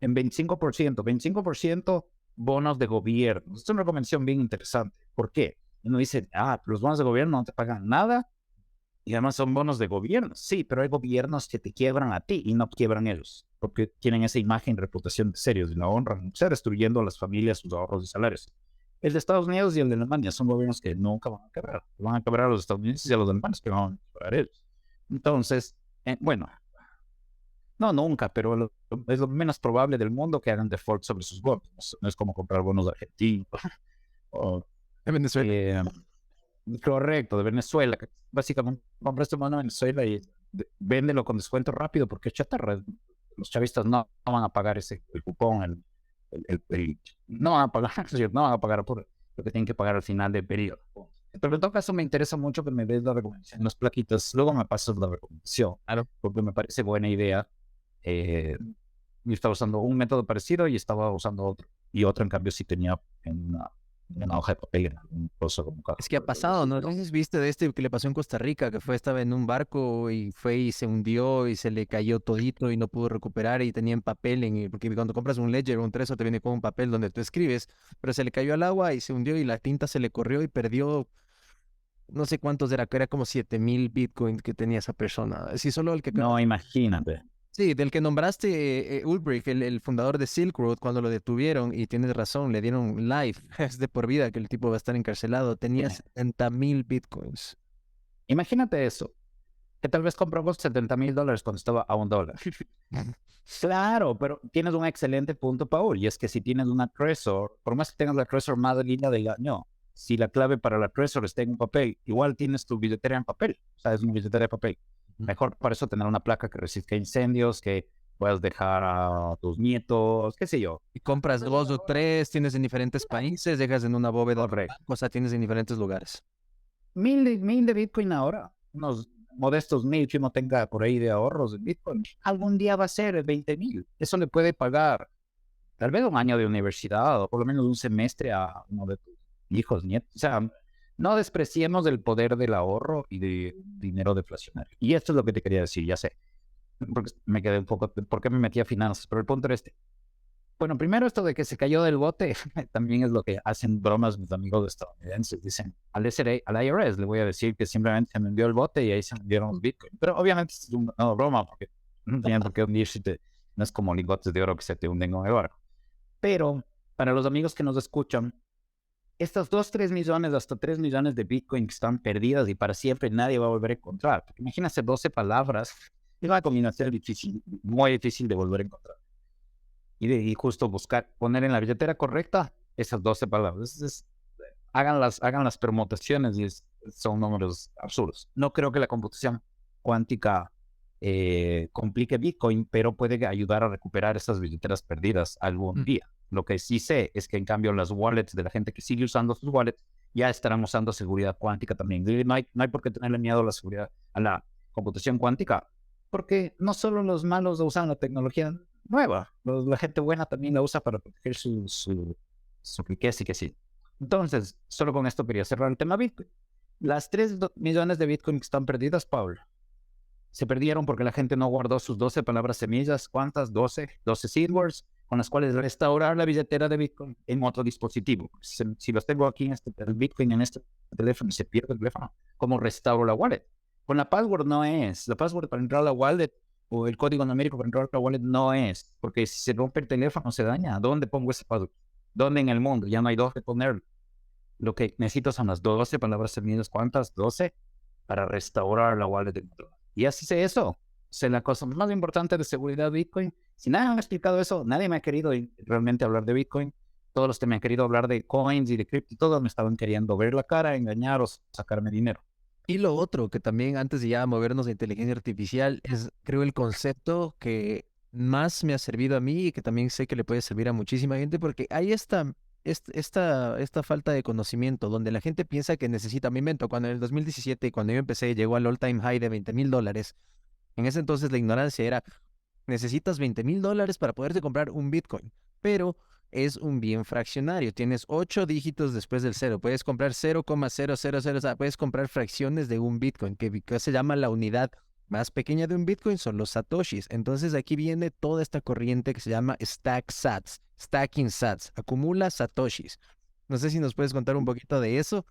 En 25% bonos de gobierno. Esto es una recomendación bien interesante. ¿Por qué? Uno dice, los bonos de gobierno no te pagan nada Y además son bonos de gobierno. Sí, pero hay gobiernos que te quiebran a ti y no quiebran ellos, porque tienen esa imagen, reputación de serios y la honran, o sea, destruyendo a las familias, sus ahorros y salarios. El de Estados Unidos y el de Alemania son gobiernos que nunca van a quebrar. Van a quebrar a los estadounidenses y a los alemanes, que van a quebrar ellos. Entonces, bueno, no nunca, pero es lo menos probable del mundo que hagan default sobre sus bonos. No es como comprar bonos de Argentina o En Venezuela. correcto, de Venezuela. Básicamente, compras tu bono de Venezuela y véndelo con descuento rápido porque es chatarra. Los chavistas no van a pagar el cupón, no van a pagar, no van a pagar por lo que tienen que pagar al final del periodo. Pero en todo caso me interesa mucho que me des la recomendación, las plaquitas, luego me pasas la recomendación, Claro. porque me parece buena idea. Yo estaba usando un método parecido y estaba usando otro, y otro en cambio sí tenía en una hoja de papel, en un coso como Es que ha pasado, ¿no? Entonces viste de este que le pasó en Costa Rica, que estaba en un barco y fue y se hundió y se le cayó todito y no pudo recuperar y tenía en papel, porque cuando compras un Ledger o un Trezor te viene con un papel donde tú escribes, pero se le cayó al agua y se hundió y la tinta se le corrió y perdió, no sé cuántos era, que era como 7,000 Bitcoins que tenía esa persona. Sí, solo el que... No, imagínate. Sí, del que nombraste Ulbricht, el fundador de Silk Road, cuando lo detuvieron, y tienes razón, le dieron life, es de por vida que el tipo va a estar encarcelado, tenía 70,000 bitcoins. Imagínate eso, que tal vez compramos $70,000 cuando estaba a $1. Claro, pero tienes un excelente punto, Paul, y es que si tienes una Trezor, por más que tengas la Trezor más linda del año, si la clave para la Trezor está en un papel, igual tienes tu billetera en papel, o sea, es una billetera de papel. Mejor para eso tener una placa que resista incendios, que puedas dejar a tus nietos, qué sé yo. Y compras 2 o 3, tienes en diferentes países, dejas en una bóveda, Correcto. o sea, tienes en diferentes lugares. 1,000 de Bitcoin ahora, unos modestos 1,000 que uno tenga por ahí de ahorros de Bitcoin, algún día va a ser 20,000. Eso le puede pagar tal vez un año de universidad o por lo menos un semestre a uno de tus hijos, nietos. O sea, no despreciemos el poder del ahorro y de dinero deflacionario. Y esto es lo que te quería decir, ya sé, porque me quedé un poco, ¿por qué me metí a finanzas? Pero el punto era este. Bueno, primero esto de que se cayó del bote, también es lo que hacen bromas mis amigos estadounidenses. Dicen, al IRS le voy a decir que simplemente se me envió el bote y ahí se me enviaron los bitcoins. Pero obviamente es una broma porque no tienen por qué hundirse, no es como lingotes de oro que se te hunden con el barco. Pero para los amigos que nos escuchan, estas 2, 3 millones, hasta 3 millones de bitcoins que están perdidas y para siempre nadie va a volver a encontrar. Porque imagínate 12 palabras, es una combinación difícil, muy difícil de volver a encontrar. Y justo buscar, poner en la billetera correcta esas 12 palabras. Hagan las permutaciones y son números absurdos. No creo que la computación cuántica complique Bitcoin, pero puede ayudar a recuperar esas billeteras perdidas algún día. Lo que sí sé es que en cambio las wallets de la gente que sigue usando sus wallets ya estarán usando seguridad cuántica también. No hay por qué tenerle miedo a la seguridad, a la computación cuántica, porque no solo los malos usan la tecnología nueva, la gente buena también la usa para proteger su riqueza y que sí. Entonces, solo con esto quería cerrar el tema Bitcoin. Las 3 millones de Bitcoin que están perdidas, Paul, se perdieron porque la gente no guardó sus 12 palabras semillas. ¿Cuántas? 12 seed words con las cuales restaurar la billetera de Bitcoin en otro dispositivo. Si los tengo aquí el Bitcoin en este teléfono y se pierde el teléfono, ¿cómo restauro la wallet? Con la password no es. La password para entrar a la wallet o el código numérico para entrar a la wallet no es. Porque si se rompe el teléfono se daña. ¿Dónde pongo ese password? ¿Dónde en el mundo? Ya no hay dónde ponerlo. Lo que necesito son las 12 palabras semillas. ¿Cuántas? 12 para restaurar la wallet de control. Y así sé eso. Es la cosa más importante de seguridad de Bitcoin. Si nadie me ha explicado eso, nadie me ha querido realmente hablar de Bitcoin. Todos los que me han querido hablar de coins y de cripto, todos me estaban queriendo ver la cara, engañar o sacarme dinero. Y lo otro, que también antes de ya movernos de inteligencia artificial, es creo el concepto que más me ha servido a mí y que también sé que le puede servir a muchísima gente, porque hay esta falta de conocimiento donde la gente piensa que necesita, me invento, cuando en el 2017, cuando yo empecé, llegó al all-time high de $20,000. En ese entonces la ignorancia era, necesitas $20,000 para poderte comprar un Bitcoin, pero es un bien fraccionario, tienes 8 dígitos después del cero, puedes comprar 0,000, o sea, puedes comprar fracciones de un Bitcoin, que se llama la unidad más pequeña de un Bitcoin, son los satoshis. Entonces aquí viene toda esta corriente que se llama stacking sats, acumula satoshis. No sé si nos puedes contar un poquito de eso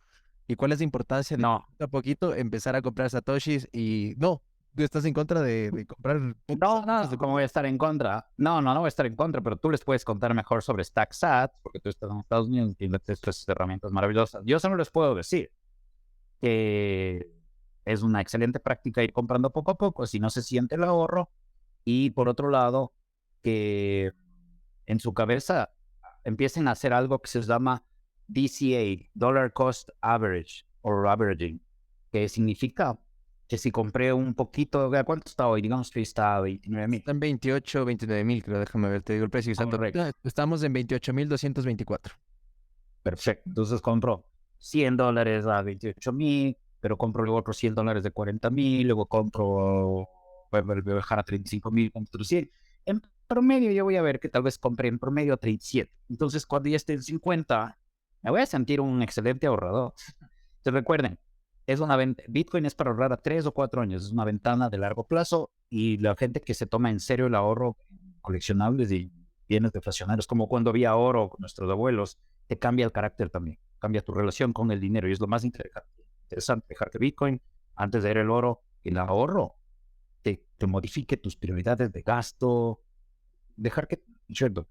¿Y cuál es la importancia de No, poquito a poquito empezar a comprar satoshis? Y no, tú estás en contra de comprar pocos no, satoshis no, ¿cómo voy a estar en contra? No voy a estar en contra, pero tú les puedes contar mejor sobre StackSat, porque tú estás en Estados Unidos y tienes estas herramientas maravillosas. Yo solo les puedo decir que es una excelente práctica ir comprando poco a poco, si no se siente el ahorro. Y por otro lado, que en su cabeza empiecen a hacer algo que se llama DCA, Dollar Cost Average, o Averaging, que significa que si compré un poquito, ¿a cuánto está hoy? Digamos que está a 29,000. están 28, 29,000, creo, déjame ver, te digo el precio exacto. Correcto. Estamos en 28,224. Perfecto. Entonces compro $100 a 28,000, pero compro luego otros $100 de 40,000, luego voy a bajar a 35,000, compro 100. En promedio yo voy a ver que tal vez compre en promedio a 37. Entonces cuando ya esté en 50, me voy a sentir un excelente ahorrador. Entonces recuerden, Bitcoin es para ahorrar a 3 o 4 años, es una ventana de largo plazo y la gente que se toma en serio el ahorro coleccionables y bienes deflacionarios, como cuando había oro con nuestros abuelos, te cambia el carácter también, cambia tu relación con el dinero y es lo más interesante, dejar que Bitcoin, antes de ir el oro, el ahorro, te modifique tus prioridades de gasto, dejar que, cierto,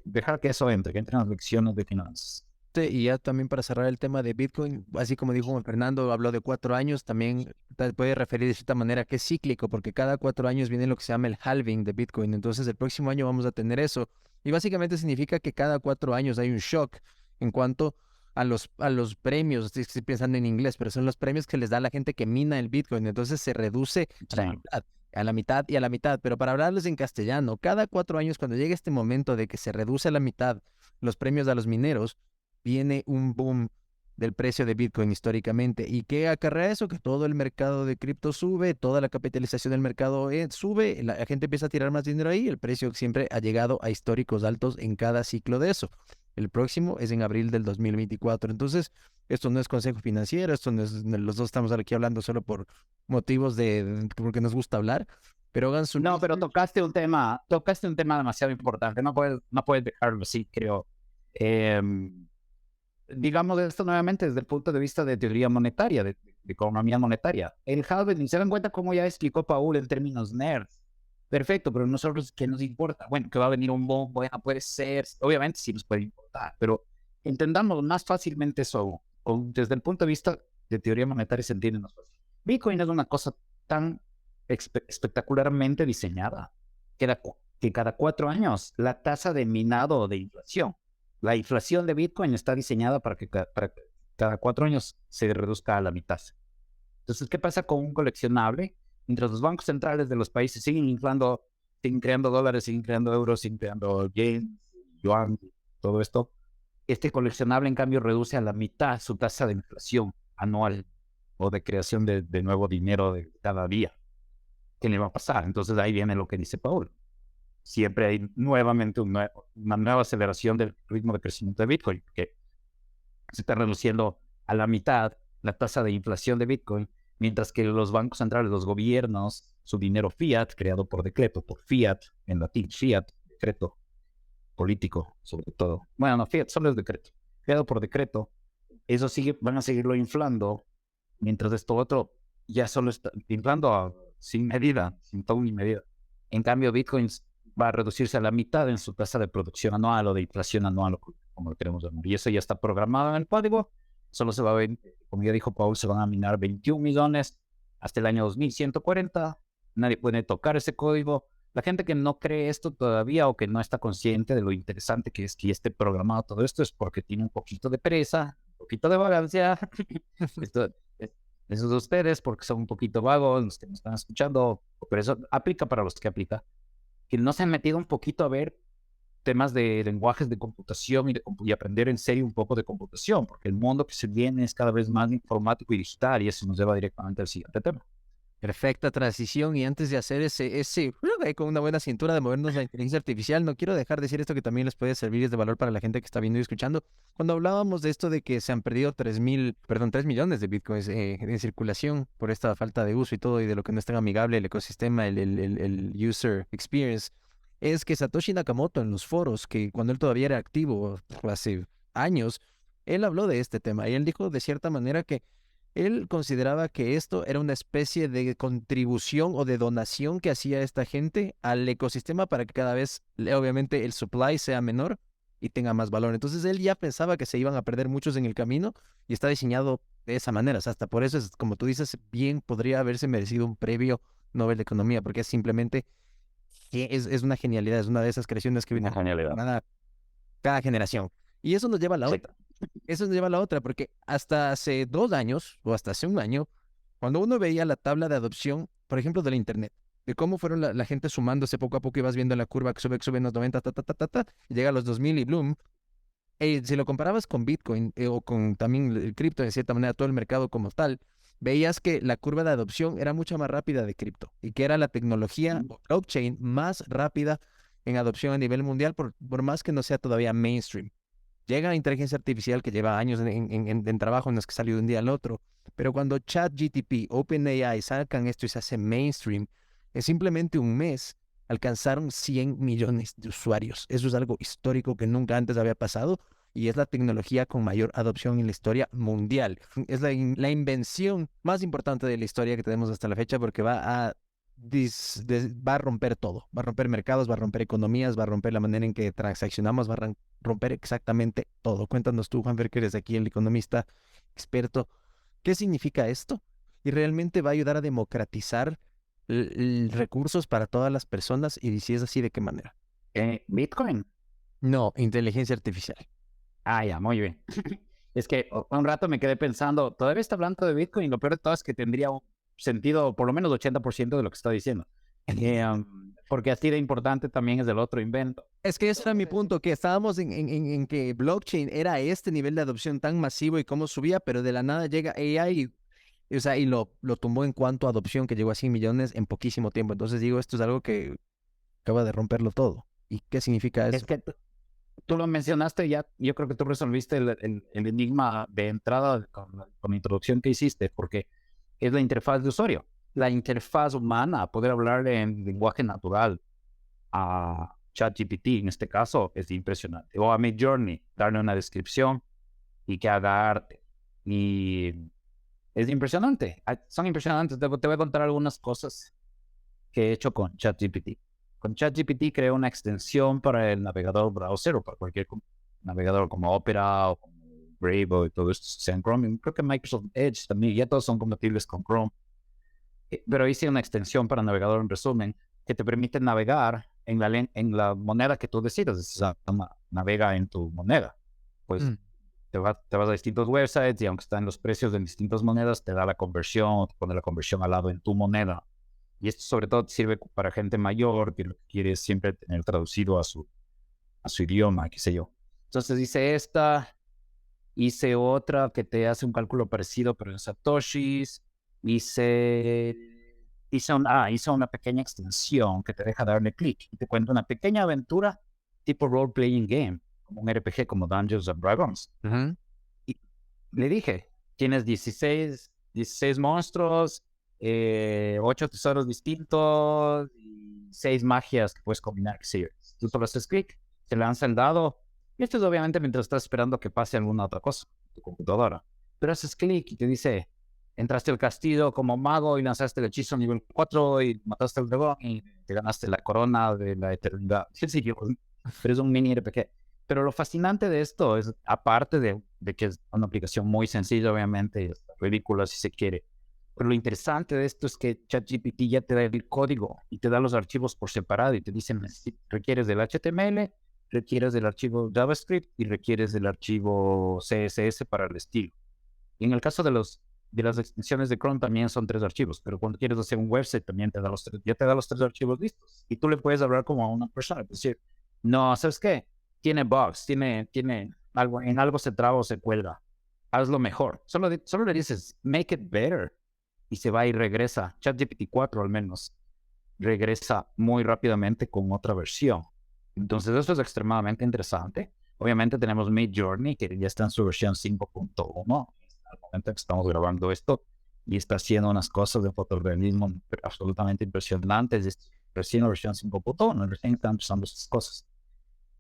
dejar que eso entre, que entren las lecciones de finanzas. Y ya también para cerrar el tema de Bitcoin, así como dijo Juan Fernando, habló de 4 años, también te puede referir de cierta manera que es cíclico, porque cada 4 años viene lo que se llama el halving de Bitcoin. Entonces el próximo año vamos a tener eso. Y básicamente significa que cada 4 años hay un shock en cuanto a los premios, estoy pensando en inglés, pero son los premios que les da la gente que mina el Bitcoin. Entonces se reduce a la mitad y a la mitad. Pero para hablarles en castellano, cada 4 años, cuando llegue este momento de que se reduce a la mitad los premios a los mineros, viene un boom del precio de Bitcoin históricamente. ¿Y qué acarrea eso? Que todo el mercado de cripto sube, toda la capitalización del mercado sube, la gente empieza a tirar más dinero ahí, el precio siempre ha llegado a históricos altos en cada ciclo de eso. El próximo es en abril del 2024. Entonces, esto no es consejo financiero, esto no es, los dos estamos aquí hablando solo por motivos porque nos gusta hablar, pero hagan su... No, pero tocaste un tema demasiado importante, no puedes dejarlo así, creo. Digamos esto nuevamente desde el punto de vista de teoría monetaria, de economía monetaria. El halving, ¿se dan cuenta cómo ya explicó Paul en términos nerds? Perfecto, pero nosotros, ¿qué nos importa? Bueno, que va a venir un boom, bueno, puede ser, obviamente sí nos puede importar, pero entendamos más fácilmente eso, desde el punto de vista de teoría monetaria se entiende más fácil. Bitcoin es una cosa tan espectacularmente diseñada que cada 4 años la tasa de minado o de inflación, la inflación de Bitcoin está diseñada para que cada 4 años se reduzca a la mitad. Entonces, ¿qué pasa con un coleccionable? Mientras los bancos centrales de los países siguen inflando, siguen creando dólares, siguen creando euros, siguen creando yen, yuan, todo esto, este coleccionable en cambio reduce a la mitad su tasa de inflación anual o de creación de nuevo dinero de cada día. ¿Qué le va a pasar? Entonces ahí viene lo que dice Paul. Siempre hay nuevamente una nueva aceleración del ritmo de crecimiento de Bitcoin, que se está reduciendo a la mitad la tasa de inflación de Bitcoin, mientras que los bancos centrales, los gobiernos, su dinero fiat, creado por decreto, por fiat, en latín, fiat, decreto político, sobre todo. Bueno, no, fiat solo es decreto. Creado por decreto, eso van a seguirlo inflando, mientras esto otro ya solo está inflando sin medida, sin ton ni medida. En cambio, Bitcoin va a reducirse a la mitad en su tasa de producción anual o de inflación anual, como lo queremos llamar. Y eso ya está programado en el código. Solo se va a ver, como ya dijo Paul, se van a minar 21 millones hasta el año 2140. Nadie puede tocar ese código. La gente que no cree esto todavía o que no está consciente de lo interesante que es que esté programado todo esto es porque tiene un poquito de pereza, un poquito de vagancia. Esos de ustedes porque son un poquito vagos, los que me están escuchando, pero eso aplica para los que aplica, que no se han metido un poquito a ver temas de lenguajes de computación y aprender en serio un poco de computación, porque el mundo que se viene es cada vez más informático y digital y eso nos lleva directamente al siguiente tema. Perfecta transición. Y antes de hacer con una buena cintura de movernos a la inteligencia artificial, no quiero dejar de decir esto que también les puede servir de valor para la gente que está viendo y escuchando. Cuando hablábamos de esto de que se han perdido 3 millones de bitcoins en circulación por esta falta de uso y todo, y de lo que no es tan amigable el ecosistema, el user experience, es que Satoshi Nakamoto en los foros, que cuando él todavía era activo hace años, él habló de este tema y él dijo de cierta manera que él consideraba que esto era una especie de contribución o de donación que hacía esta gente al ecosistema para que cada vez, obviamente, el supply sea menor y tenga más valor. Entonces él ya pensaba que se iban a perder muchos en el camino y está diseñado de esa manera. O sea, hasta por eso es, como tú dices, bien podría haberse merecido un previo Nobel de Economía, porque es simplemente, es una genialidad, es una de esas creaciones que Una vienen genialidad. cada generación. Y eso nos lleva a la Sí. otra. Eso nos lleva a la otra, porque hasta hace 2 años o hasta hace un año, cuando uno veía la tabla de adopción, por ejemplo, del Internet, de cómo fueron la gente sumándose poco a poco y vas viendo la curva que sube en los 90, y llega a los 2000 y bloom, si lo comparabas con Bitcoin o con también el cripto, de cierta manera, todo el mercado como tal, veías que la curva de adopción era mucho más rápida de cripto y que era la tecnología o blockchain más rápida en adopción a nivel mundial, por más que no sea todavía mainstream. Llega la inteligencia artificial que lleva años en trabajo, en los que salió de un día al otro, pero cuando ChatGPT, OpenAI sacan esto y se hace mainstream, en simplemente un mes alcanzaron 100 millones de usuarios. Eso es algo histórico que nunca antes había pasado y es la tecnología con mayor adopción en la historia mundial. Es la invención más importante de la historia que tenemos hasta la fecha porque va a romper todo, va a romper mercados, va a romper economías, va a romper la manera en que transaccionamos, va a romper exactamente todo. Cuéntanos tú, Juanfer, que eres aquí el economista experto, ¿qué significa esto? Y realmente va a ayudar a democratizar recursos para todas las personas y si es así, ¿de qué manera? Bitcoin. No, inteligencia artificial. Ah, ya, muy bien. Es que un rato me quedé pensando, todavía está hablando de Bitcoin, lo peor de todo es que tendría un sentido, por lo menos 80% de lo que está diciendo. Porque así de importante también es el otro invento. Es que ese era mi punto, que estábamos en que blockchain era este nivel de adopción tan masivo y cómo subía, pero de la nada llega AI o sea, y lo tumbó en cuanto a adopción, que llegó a 100 millones en poquísimo tiempo. Entonces digo, esto es algo que acaba de romperlo todo. ¿Y qué significa Es eso? que tú lo mencionaste ya, yo creo que tú resolviste el enigma de entrada con la introducción que hiciste, porque es la interfaz de usuario. La interfaz humana, poder hablar en lenguaje natural a ChatGPT, en este caso, es impresionante. O a Midjourney, darle una descripción y que haga arte. Y es impresionante. Son impresionantes. Te voy a contar algunas cosas que he hecho con ChatGPT. Con ChatGPT creé una extensión para el navegador browser o para cualquier navegador como Opera o como Brave o todo esto, sea en Chrome. Creo que Microsoft Edge también, ya todos son compatibles con Chrome. Pero hice una extensión para navegador en resumen que te permite navegar en la moneda que tú decidas. O sea, navega en tu moneda. Pues te vas a distintos websites y aunque están los precios de distintas monedas, te da la conversión, te pone la conversión al lado en tu moneda. Y esto sobre todo sirve para gente mayor que lo que quiere es siempre tener traducido a su idioma, qué sé yo. Entonces hice otra que te hace un cálculo parecido pero en satoshis. Hice una pequeña extensión que te deja darle clic y te cuenta una pequeña aventura tipo role-playing game, como un RPG como Dungeons and Dragons. Y le dije, tienes 16 monstruos, 8 tesoros distintos y 6 magias que puedes combinar. Sí, tú solo haces clic, te lanza el dado. Y esto es obviamente mientras estás esperando que pase alguna otra cosa en tu computadora. Pero haces clic y te dice, entraste al castillo como mago y lanzaste el hechizo nivel 4 y mataste al dragón y te ganaste la corona de la eternidad. Sí, pero es un mini RPG. Pero lo fascinante de esto es, aparte de que es una aplicación muy sencilla, obviamente, y ridícula si se quiere, pero lo interesante de esto es que ChatGPT ya te da el código y te da los archivos por separado y te dicen, requieres del HTML, requieres del archivo JavaScript y requieres del archivo CSS para el estilo. Y en el caso de las extensiones de Chrome también son 3 archivos, pero cuando quieres hacer un website también ya te da los 3 archivos listos. Y tú le puedes hablar como a una persona, es decir, no, ¿sabes qué? Tiene bugs, tiene algo, en algo se traba o se cuelga. Hazlo mejor. Solo le dices, make it better. Y se va y regresa. ChatGPT 4 al menos regresa muy rápidamente con otra versión. Entonces eso es extremadamente interesante. Obviamente tenemos Midjourney, que ya está en su versión 5.1 al momento que estamos grabando esto y está haciendo unas cosas de fotorrealismo absolutamente impresionantes. Es recién la versión 5.1, recién están empezando estas cosas.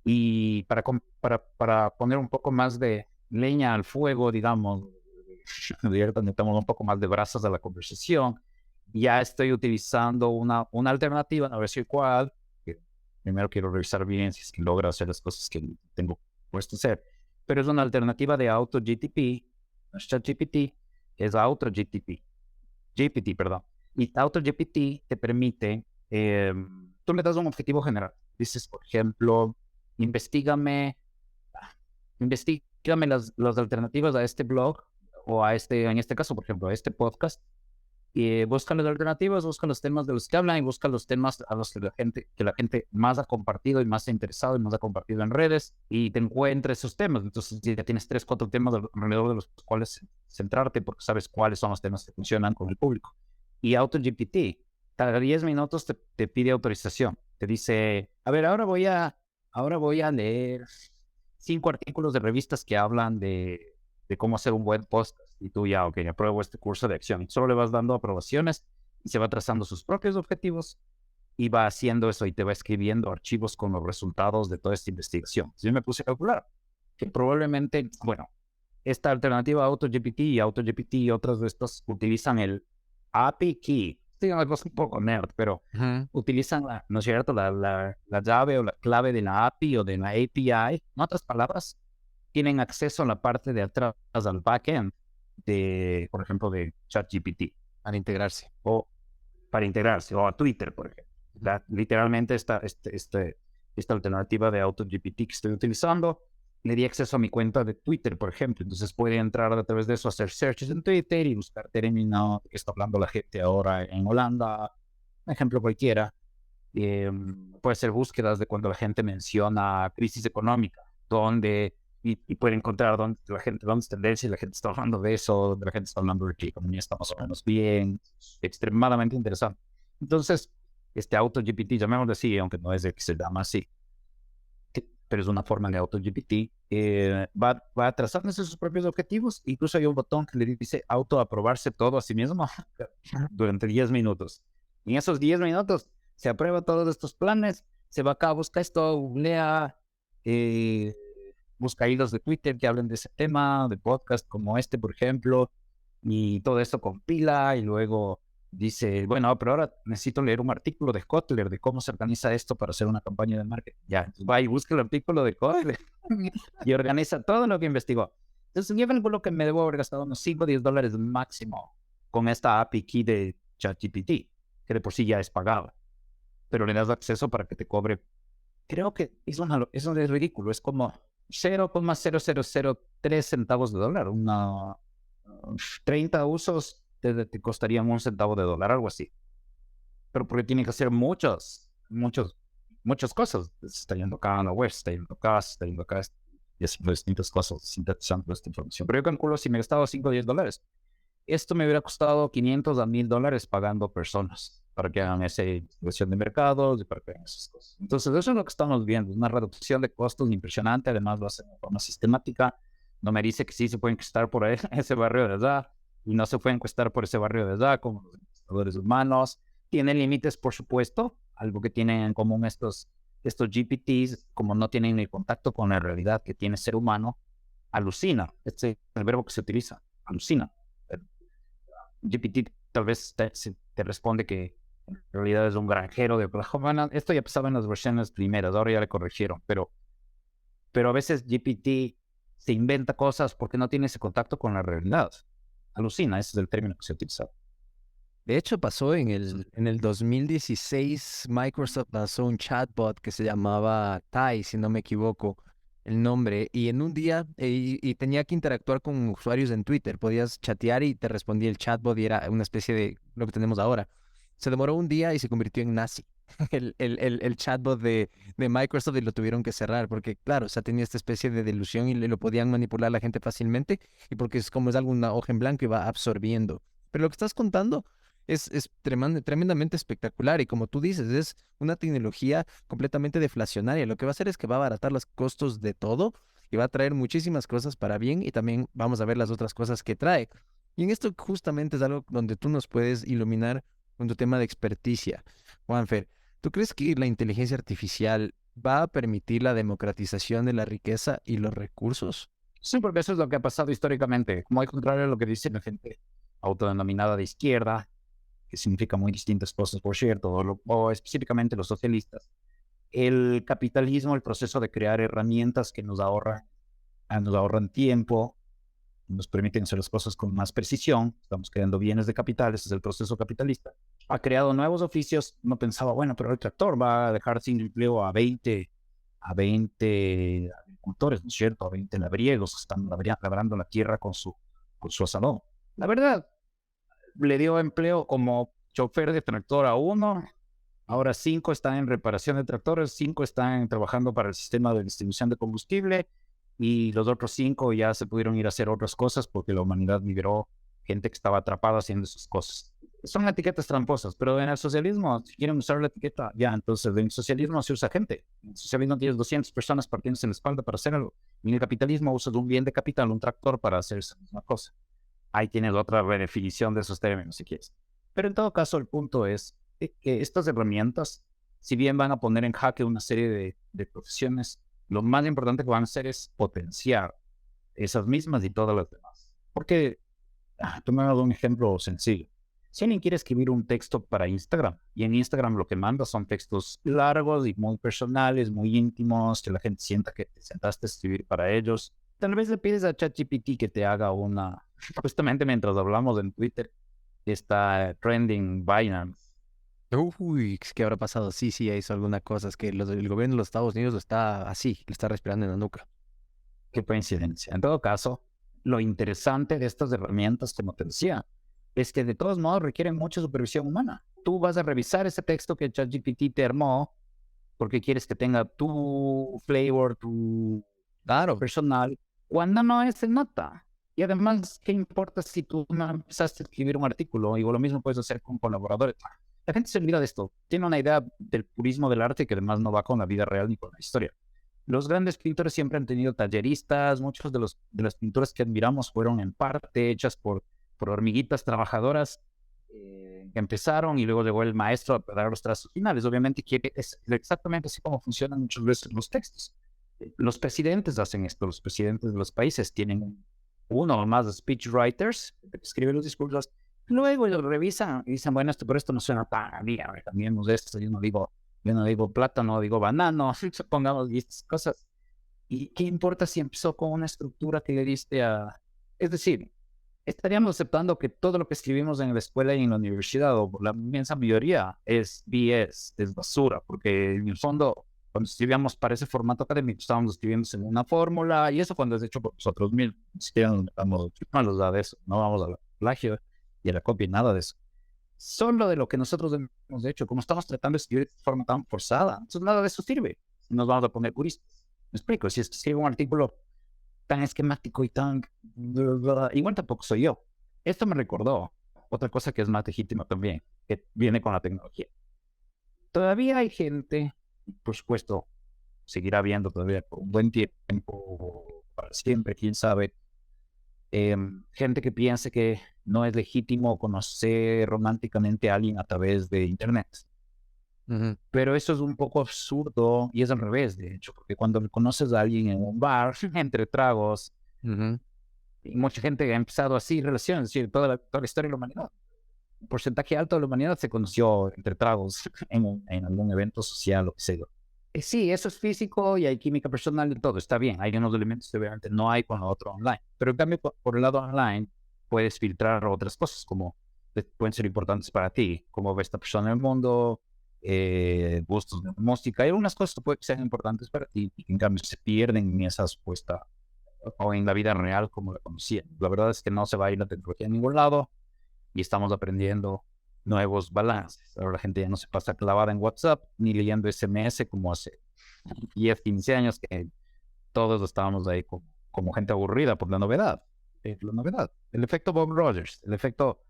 Y para poner un poco más de leña al fuego, digamos, metemos un poco más de brasas a la conversación. Ya estoy utilizando una alternativa, a ver si cuál, que primero quiero revisar bien si es que logro hacer las cosas que tengo puesto a hacer, pero es una alternativa de AutoGPT, no es ChatGPT, es AutoGPT, GPT, perdón. Y AutoGPT te permite, tú le das un objetivo general. Dices, por ejemplo, investígame, investígame las alternativas a este blog o a en este caso, por ejemplo, a este podcast. Y busca las alternativas, busca los temas de los que hablan y busca los temas a los que la gente más ha compartido y más se ha interesado y más ha compartido en redes y te encuentra esos temas. Entonces ya tienes 3, 4 temas alrededor de los cuales centrarte porque sabes cuáles son los temas que funcionan con el público. Y AutoGPT, cada 10 minutos te pide autorización. Te dice, a ver, ahora voy a leer 5 artículos de revistas que hablan de cómo hacer un buen podcast. Y tú ya, ok, apruebo este curso de acción. Y solo le vas dando aprobaciones y se va trazando sus propios objetivos y va haciendo eso y te va escribiendo archivos con los resultados de toda esta investigación. Yo me puse a calcular que probablemente, bueno, esta alternativa a AutoGPT y otras de estas utilizan el API Key. Sí, una cosa un poco nerd, pero utilizan, ¿no es cierto?, la llave o la clave de la API o de la API. En otras palabras, tienen acceso a la parte de atrás, al backend de, por ejemplo, de ChatGPT. Para integrarse. O para integrarse, o a Twitter, por ejemplo. Literalmente esta alternativa de AutoGPT que estoy utilizando, le di acceso a mi cuenta de Twitter, por ejemplo. Entonces puede entrar a través de eso, hacer searches en Twitter y buscar términos que está hablando la gente ahora en Holanda, un ejemplo cualquiera. Puede ser búsquedas de cuando la gente menciona crisis económica, donde y puede encontrar dónde es tendencia y la gente está hablando de eso, donde la gente está hablando de que la economía está más o menos bien, extremadamente interesante. Entonces, este AutoGPT, llamémoslo así, aunque no es el que se llama así, pero es una forma de AutoGPT, va trazándose sus propios objetivos. Incluso hay un botón que le dice autoaprobarse todo a sí mismo durante 10 minutos. Y en esos 10 minutos se aprueba todos estos planes, se va acá, busca esto, googlea, busca hilos de Twitter que hablen de ese tema, de podcast como este, por ejemplo, y todo esto compila y luego dice, bueno, pero ahora necesito leer un artículo de Kotler de cómo se organiza esto para hacer una campaña de marketing. Ya, entonces va y busca el artículo de Kotler y organiza todo lo que investigó. Entonces yo calculo que me debo haber gastado unos $5 o $10 máximo con esta API key de ChatGPT, que de por sí ya es pagada, pero le das acceso para que te cobre. Creo que eso es ridículo, es como 0,0003 centavos de dólar. 30 usos te costarían $1, algo así. Pero porque tiene que hacer muchas cosas. Está yendo acá a la web, está yendo acá, y haciendo distintas cosas, sintetizando esta información. Pero yo calculo si me gastaba 5 o $10, esto me hubiera costado $500 a $1,000 pagando personas para que hagan esa investigación de mercados y para que hagan esas cosas. Entonces, eso es lo que estamos viendo, una reducción de costos impresionante. Además, lo hacen de forma sistemática. No me dice que sí se puede encuestar por ahí, ese barrio de allá, y no se puede encuestar por ese barrio de allá, como los encuestadores humanos. Tienen límites, por supuesto, algo que tienen en común estos GPTs, como no tienen el contacto con la realidad que tiene ser humano, alucina. Este es el verbo que se utiliza, alucina. GPT tal vez te responde que en realidad es un granjero de Oklahoma. Esto ya pasaba en las versiones primeras, ahora ya le corrigieron, pero a veces GPT se inventa cosas porque no tiene ese contacto con la realidad. Alucina, ese es el término que se utiliza. De hecho, pasó en el 2016, Microsoft lanzó un chatbot que se llamaba Tai, si no me equivoco el nombre, y en un día y tenía que interactuar con usuarios en Twitter. Podías chatear y te respondía el chatbot y era una especie de lo que tenemos ahora. Se demoró un día y se convirtió en nazi. El chatbot de Microsoft, y lo tuvieron que cerrar porque, claro, o sea, tenía esta especie de delusión y lo podían manipular la gente fácilmente, y porque es como es alguna hoja en blanco y va absorbiendo. Pero lo que estás contando es tremendamente espectacular, y como tú dices, es una tecnología completamente deflacionaria. Lo que va a hacer es que va a abaratar los costos de todo y va a traer muchísimas cosas para bien, y también vamos a ver las otras cosas que trae. Y en esto justamente es algo donde tú nos puedes iluminar con tu tema de experticia, Juanfer. ¿Tú crees que la inteligencia artificial va a permitir la democratización de la riqueza y los recursos? Sí, porque eso es lo que ha pasado históricamente. Como al contrario a lo que dice la gente autodenominada de izquierda, que significa muy distintas cosas, por cierto, o específicamente los socialistas. El capitalismo, el proceso de crear herramientas que nos ahorran tiempo, nos permiten hacer las cosas con más precisión, estamos creando bienes de capital, ese es el proceso capitalista. Ha creado nuevos oficios, no pensaba, bueno, pero el tractor va a dejar sin empleo a 20 agricultores, ¿no es cierto? A 20 labriegos que están labrando la tierra con su asadón. La verdad, le dio empleo como chofer de tractor a uno, ahora 5 están en reparación de tractores, 5 están trabajando para el sistema de distribución de combustible y los otros 5 ya se pudieron ir a hacer otras cosas porque la humanidad liberó gente que estaba atrapada haciendo esas cosas. Son etiquetas tramposas, pero en el socialismo, si quieren usar la etiqueta, ya, entonces en el socialismo se usa gente. En el socialismo tienes 200 personas partiéndose en la espalda para hacer algo. En el capitalismo usas un bien de capital, un tractor para hacer esa misma cosa. Ahí tienes otra redefinición de esos términos, si quieres. Pero en todo caso, el punto es que estas herramientas, si bien van a poner en jaque una serie de profesiones, lo más importante que van a hacer es potenciar esas mismas y todas las demás. Porque, tomemos un ejemplo sencillo. Si alguien quiere escribir un texto para Instagram, y en Instagram lo que manda son textos largos y muy personales, muy íntimos, que la gente sienta que te sentaste a escribir para ellos, tal vez le pides a ChatGPT que te haga una... Justamente mientras hablamos en Twitter, está trending Binance. Uy, ¿qué habrá pasado? Sí, sí, hizo alguna cosa. Es que el gobierno de los Estados Unidos lo está así, lo está respirando en la nuca. Qué coincidencia. En todo caso, lo interesante de estas herramientas, como te decía, es que de todos modos requieren mucha supervisión humana. Tú vas a revisar ese texto que ChatGPT te armó porque quieres que tenga tu flavor, tu Claro. personal, cuando no es se nota. Y además, ¿qué importa si tú no empezaste a escribir un artículo? Y lo mismo puedes hacer con colaboradores. La gente se olvida de esto. Tiene una idea del purismo del arte que además no va con la vida real ni con la historia. Los grandes pintores siempre han tenido talleristas. Muchos de las pinturas que admiramos fueron en parte hechas por hormiguitas trabajadoras que empezaron y luego llegó el maestro a dar los trazos finales. Obviamente es exactamente así como funcionan muchas veces los textos. Los presidentes hacen esto, los presidentes de los países tienen uno o más speechwriters que escriben los discursos, luego ellos revisan y dicen, bueno, pero esto no suena tan bien, cambiemos esto, yo no digo plátano, digo banano, pongamos estas cosas. ¿Y qué importa si empezó con una estructura que le diste a... Es decir, estaríamos aceptando que todo lo que escribimos en la escuela y en la universidad, o la inmensa mayoría, es BS, es basura, porque en el fondo, cuando escribíamos para ese formato académico, estábamos escribiendo en una fórmula, y eso cuando es hecho por nosotros mismos, ni siquiera nos metamos malos de eso, no vamos al plagio y a la copia, nada de eso. Solo de lo que nosotros hemos hecho, como estamos tratando de escribir de forma tan forzada, entonces nada de eso sirve. Nos vamos a poner puristas. Me explico, si escribo un artículo tan esquemático y tan... Igual tampoco soy yo. Esto me recordó otra cosa que es más legítima también, que viene con la tecnología. Todavía hay gente, por supuesto, seguirá habiendo todavía por un buen tiempo, para siempre, quién sabe, gente que piense que no es legítimo conocer románticamente a alguien a través de Internet. Ujú. Pero eso es un poco absurdo y es al revés, de hecho, porque cuando conoces a alguien en un bar, entre tragos, Ujú. y mucha gente ha empezado así relaciones, es decir, toda la historia de la humanidad. Un porcentaje alto de la humanidad se conoció entre tragos en algún evento social o qué sé yo. Sí, eso es físico y hay química personal y todo, está bien. Hay unos elementos que obviamente no hay con lo otro online. Pero en cambio, por el lado online, puedes filtrar otras cosas como pueden ser importantes para ti, como ve esta persona en el mundo, gustos de música. Hay algunas cosas que pueden ser importantes para ti y que en cambio se pierden en esa supuesta o en la vida real como la conocían. La verdad es que no se va a ir la tecnología a ningún lado y estamos aprendiendo nuevos balances. Ahora la gente ya no se pasa clavada en WhatsApp ni leyendo SMS como hace 10, 15 años que todos estábamos ahí como gente aburrida por la novedad. La novedad. El efecto Bob Rogers. El efecto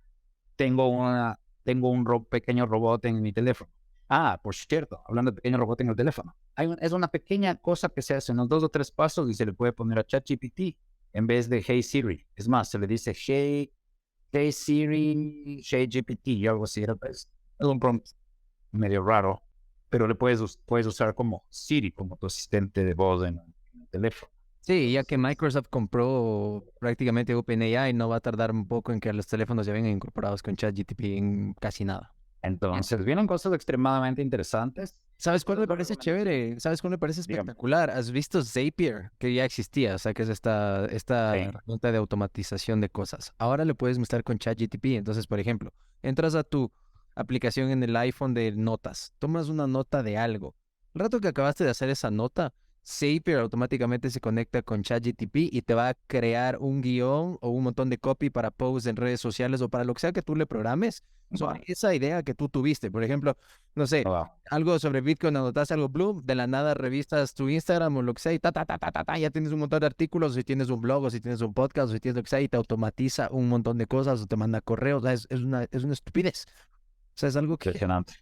tengo un pequeño robot en mi teléfono. Por cierto, hablando de pequeño robot en el teléfono. Es una pequeña cosa que se hace en los 2 o 3 pasos y se le puede poner a ChatGPT en vez de Hey Siri. Es más, se le dice Hey Siri, Hey GPT y algo así. Es un prompt medio raro, pero le puedes usar como Siri, como tu asistente de voz en el teléfono. Sí, ya que Microsoft compró prácticamente OpenAI, no va a tardar un poco en que los teléfonos ya vengan incorporados con ChatGPT en casi nada. Entonces, vienen cosas extremadamente interesantes. ¿Sabes cuál Esa me es la parece recomendación. chévere? ¿Sabes cuál me parece Dígame. espectacular? ¿Has visto Zapier? Que ya existía, o sea, que es esta Sí. herramienta de automatización de cosas. Ahora le puedes mezclar con ChatGPT. Entonces, por ejemplo, entras a tu aplicación en el iPhone de notas, tomas una nota de algo. El rato que acabaste de hacer esa nota, Zapier automáticamente se conecta con ChatGPT y te va a crear un guión o un montón de copy para posts en redes sociales o para lo que sea que tú le programes sobre Wow. esa idea que tú tuviste. Por ejemplo, no sé, Wow. algo sobre Bitcoin, anotas algo blue, de la nada revistas tu Instagram o lo que sea y ya tienes un montón de artículos, si tienes un blog o si tienes un podcast o si tienes lo que sea y te automatiza un montón de cosas o te manda correos, o sea, es una estupidez. O sea, es algo que Impresionante.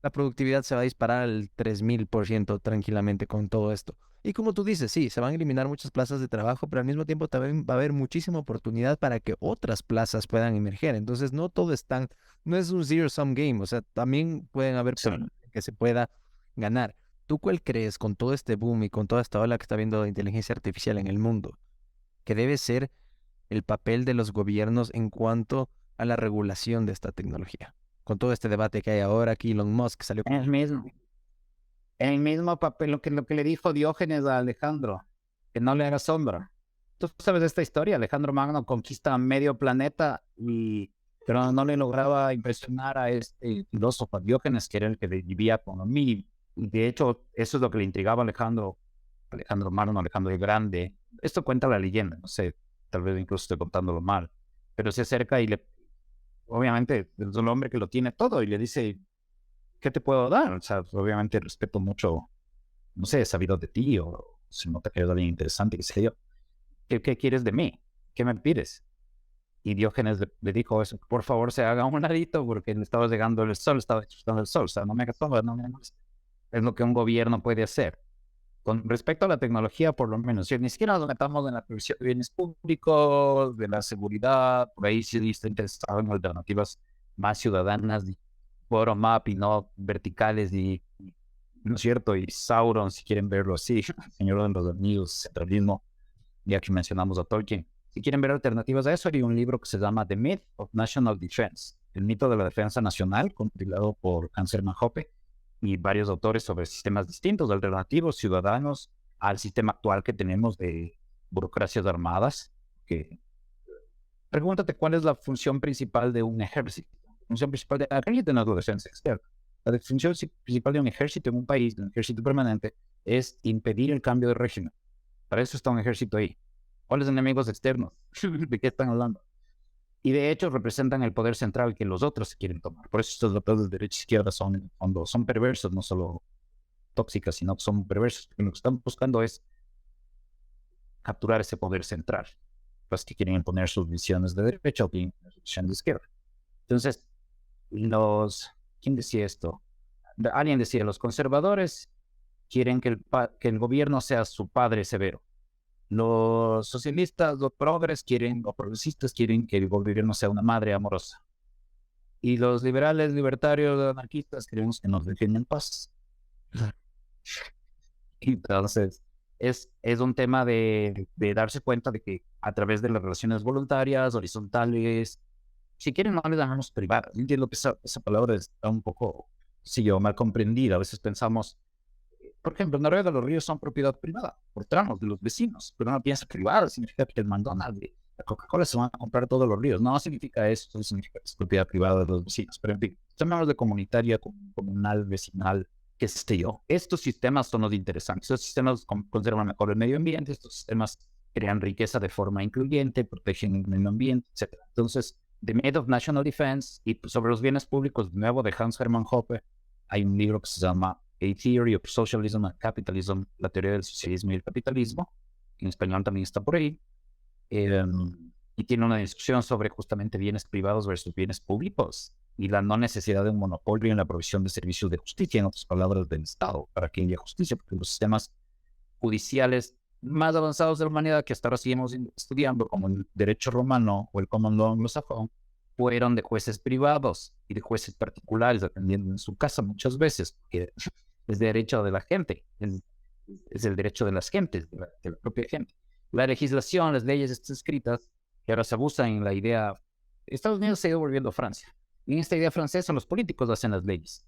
la productividad se va a disparar al 3000% tranquilamente con todo esto. Y como tú dices, sí, se van a eliminar muchas plazas de trabajo, pero al mismo tiempo también va a haber muchísima oportunidad para que otras plazas puedan emerger. Entonces, no es un zero-sum game, o sea, también pueden haber Sí. plazas que se pueda ganar. ¿Tú cuál crees con todo este boom y con toda esta ola que está viendo de inteligencia artificial en el mundo, que debe ser el papel de los gobiernos en cuanto a la regulación de esta tecnología? Con todo este debate que hay ahora, que Elon Musk salió. El mismo. El mismo papel, lo que le dijo Diógenes a Alejandro, que no le haga sombra. Tú sabes esta historia, Alejandro Magno conquista medio planeta pero no le lograba impresionar a este filósofo Diógenes, que era el que vivía con mí. Y de hecho, eso es lo que le intrigaba a Alejandro Magno, Alejandro el Grande. Esto cuenta la leyenda, no sé, tal vez incluso estoy contándolo mal, pero se acerca y obviamente, es el hombre que lo tiene todo y le dice, ¿qué te puedo dar? O sea, obviamente respeto mucho, no sé, he sabido de ti o se nota que eres alguien interesante, qué sé yo. ¿Qué quieres de mí? ¿Qué me pides? Y Diógenes le dijo eso, por favor se haga un ladito porque le estaba llegando el sol, estaba disfrutando el sol, o sea, no me hagas todo, no me molestes. Es lo que un gobierno puede hacer. Con respecto a la tecnología, por lo menos, si ni siquiera nos metamos en la provisión de bienes públicos, de la seguridad, por ahí sí está interesado en alternativas más ciudadanas, bottom-up y no verticales, ¿no es cierto? Y Sauron, si quieren verlo así, Señor de los Anillos, centralismo, ya que mencionamos a Tolkien. Si quieren ver alternativas a eso, hay un libro que se llama The Myth of National Defense, el mito de la defensa nacional, compilado por Hans Hermann Hoppe y varios autores sobre sistemas distintos, alternativos, ciudadanos, al sistema actual que tenemos de burocracias armadas. Que pregúntate cuál es la función principal de un ejército. La función principal de un ejército no es la defensa externa. La función principal de un ejército en un país, de un ejército permanente, es impedir el cambio de régimen. Para eso está un ejército ahí. ¿Cuáles enemigos externos? ¿De qué están hablando? Y de hecho representan el poder central que los otros se quieren tomar. Por eso estos doctores de derecha e izquierda son perversos, no solo tóxicas, sino que son perversos. Porque lo que están buscando es capturar ese poder central. Los que quieren imponer sus visiones de derecha o sus visiones de izquierda. Entonces, ¿quién decía esto? Alguien decía, los conservadores quieren que el gobierno sea su padre severo. Los socialistas, los progresistas quieren que el gobierno sea una madre amorosa. Y los liberales, libertarios, anarquistas queremos que nos dejen en paz. Entonces, es un tema de darse cuenta de que a través de las relaciones voluntarias, horizontales, si quieren no le llamamos privadas. Yo entiendo que esa palabra está un poco, sí, yo mal comprendida. A veces pensamos, por ejemplo, en Noruega los ríos son propiedad privada, por tramos de los vecinos, pero no piensa privada, significa que el McDonald's, la Coca-Cola se van a comprar todos los ríos. No significa eso, significa que es propiedad privada de los vecinos. Pero en fin, llamamos de comunitaria, comunal, vecinal, qué sé yo. Estos sistemas son los interesantes. Estos sistemas conservan mejor el medio ambiente, estos sistemas crean riqueza de forma incluyente, protegen el medio ambiente, etc. Entonces, The Myth of National Defense y sobre los bienes públicos, de nuevo, de Hans Hermann Hoppe, hay un libro que se llama A Theory of Socialism and Capitalism, la teoría del socialismo y el capitalismo. En español también está por ahí. Y tiene una discusión sobre justamente bienes privados versus bienes públicos y la no necesidad de un monopolio en la provisión de servicios de justicia, en otras palabras, del Estado, para que haya justicia, porque los sistemas judiciales más avanzados de la humanidad que hasta ahora seguimos estudiando, como el derecho romano o el common law anglosajón, fueron de jueces privados y de jueces particulares, dependiendo en su casa muchas veces, porque es derecho de la gente, es el derecho de las gentes, de la propia gente. La legislación, las leyes están escritas, que ahora se abusan en la idea. Estados Unidos se ha ido volviendo Francia. Y en esta idea francesa, los políticos hacen las leyes.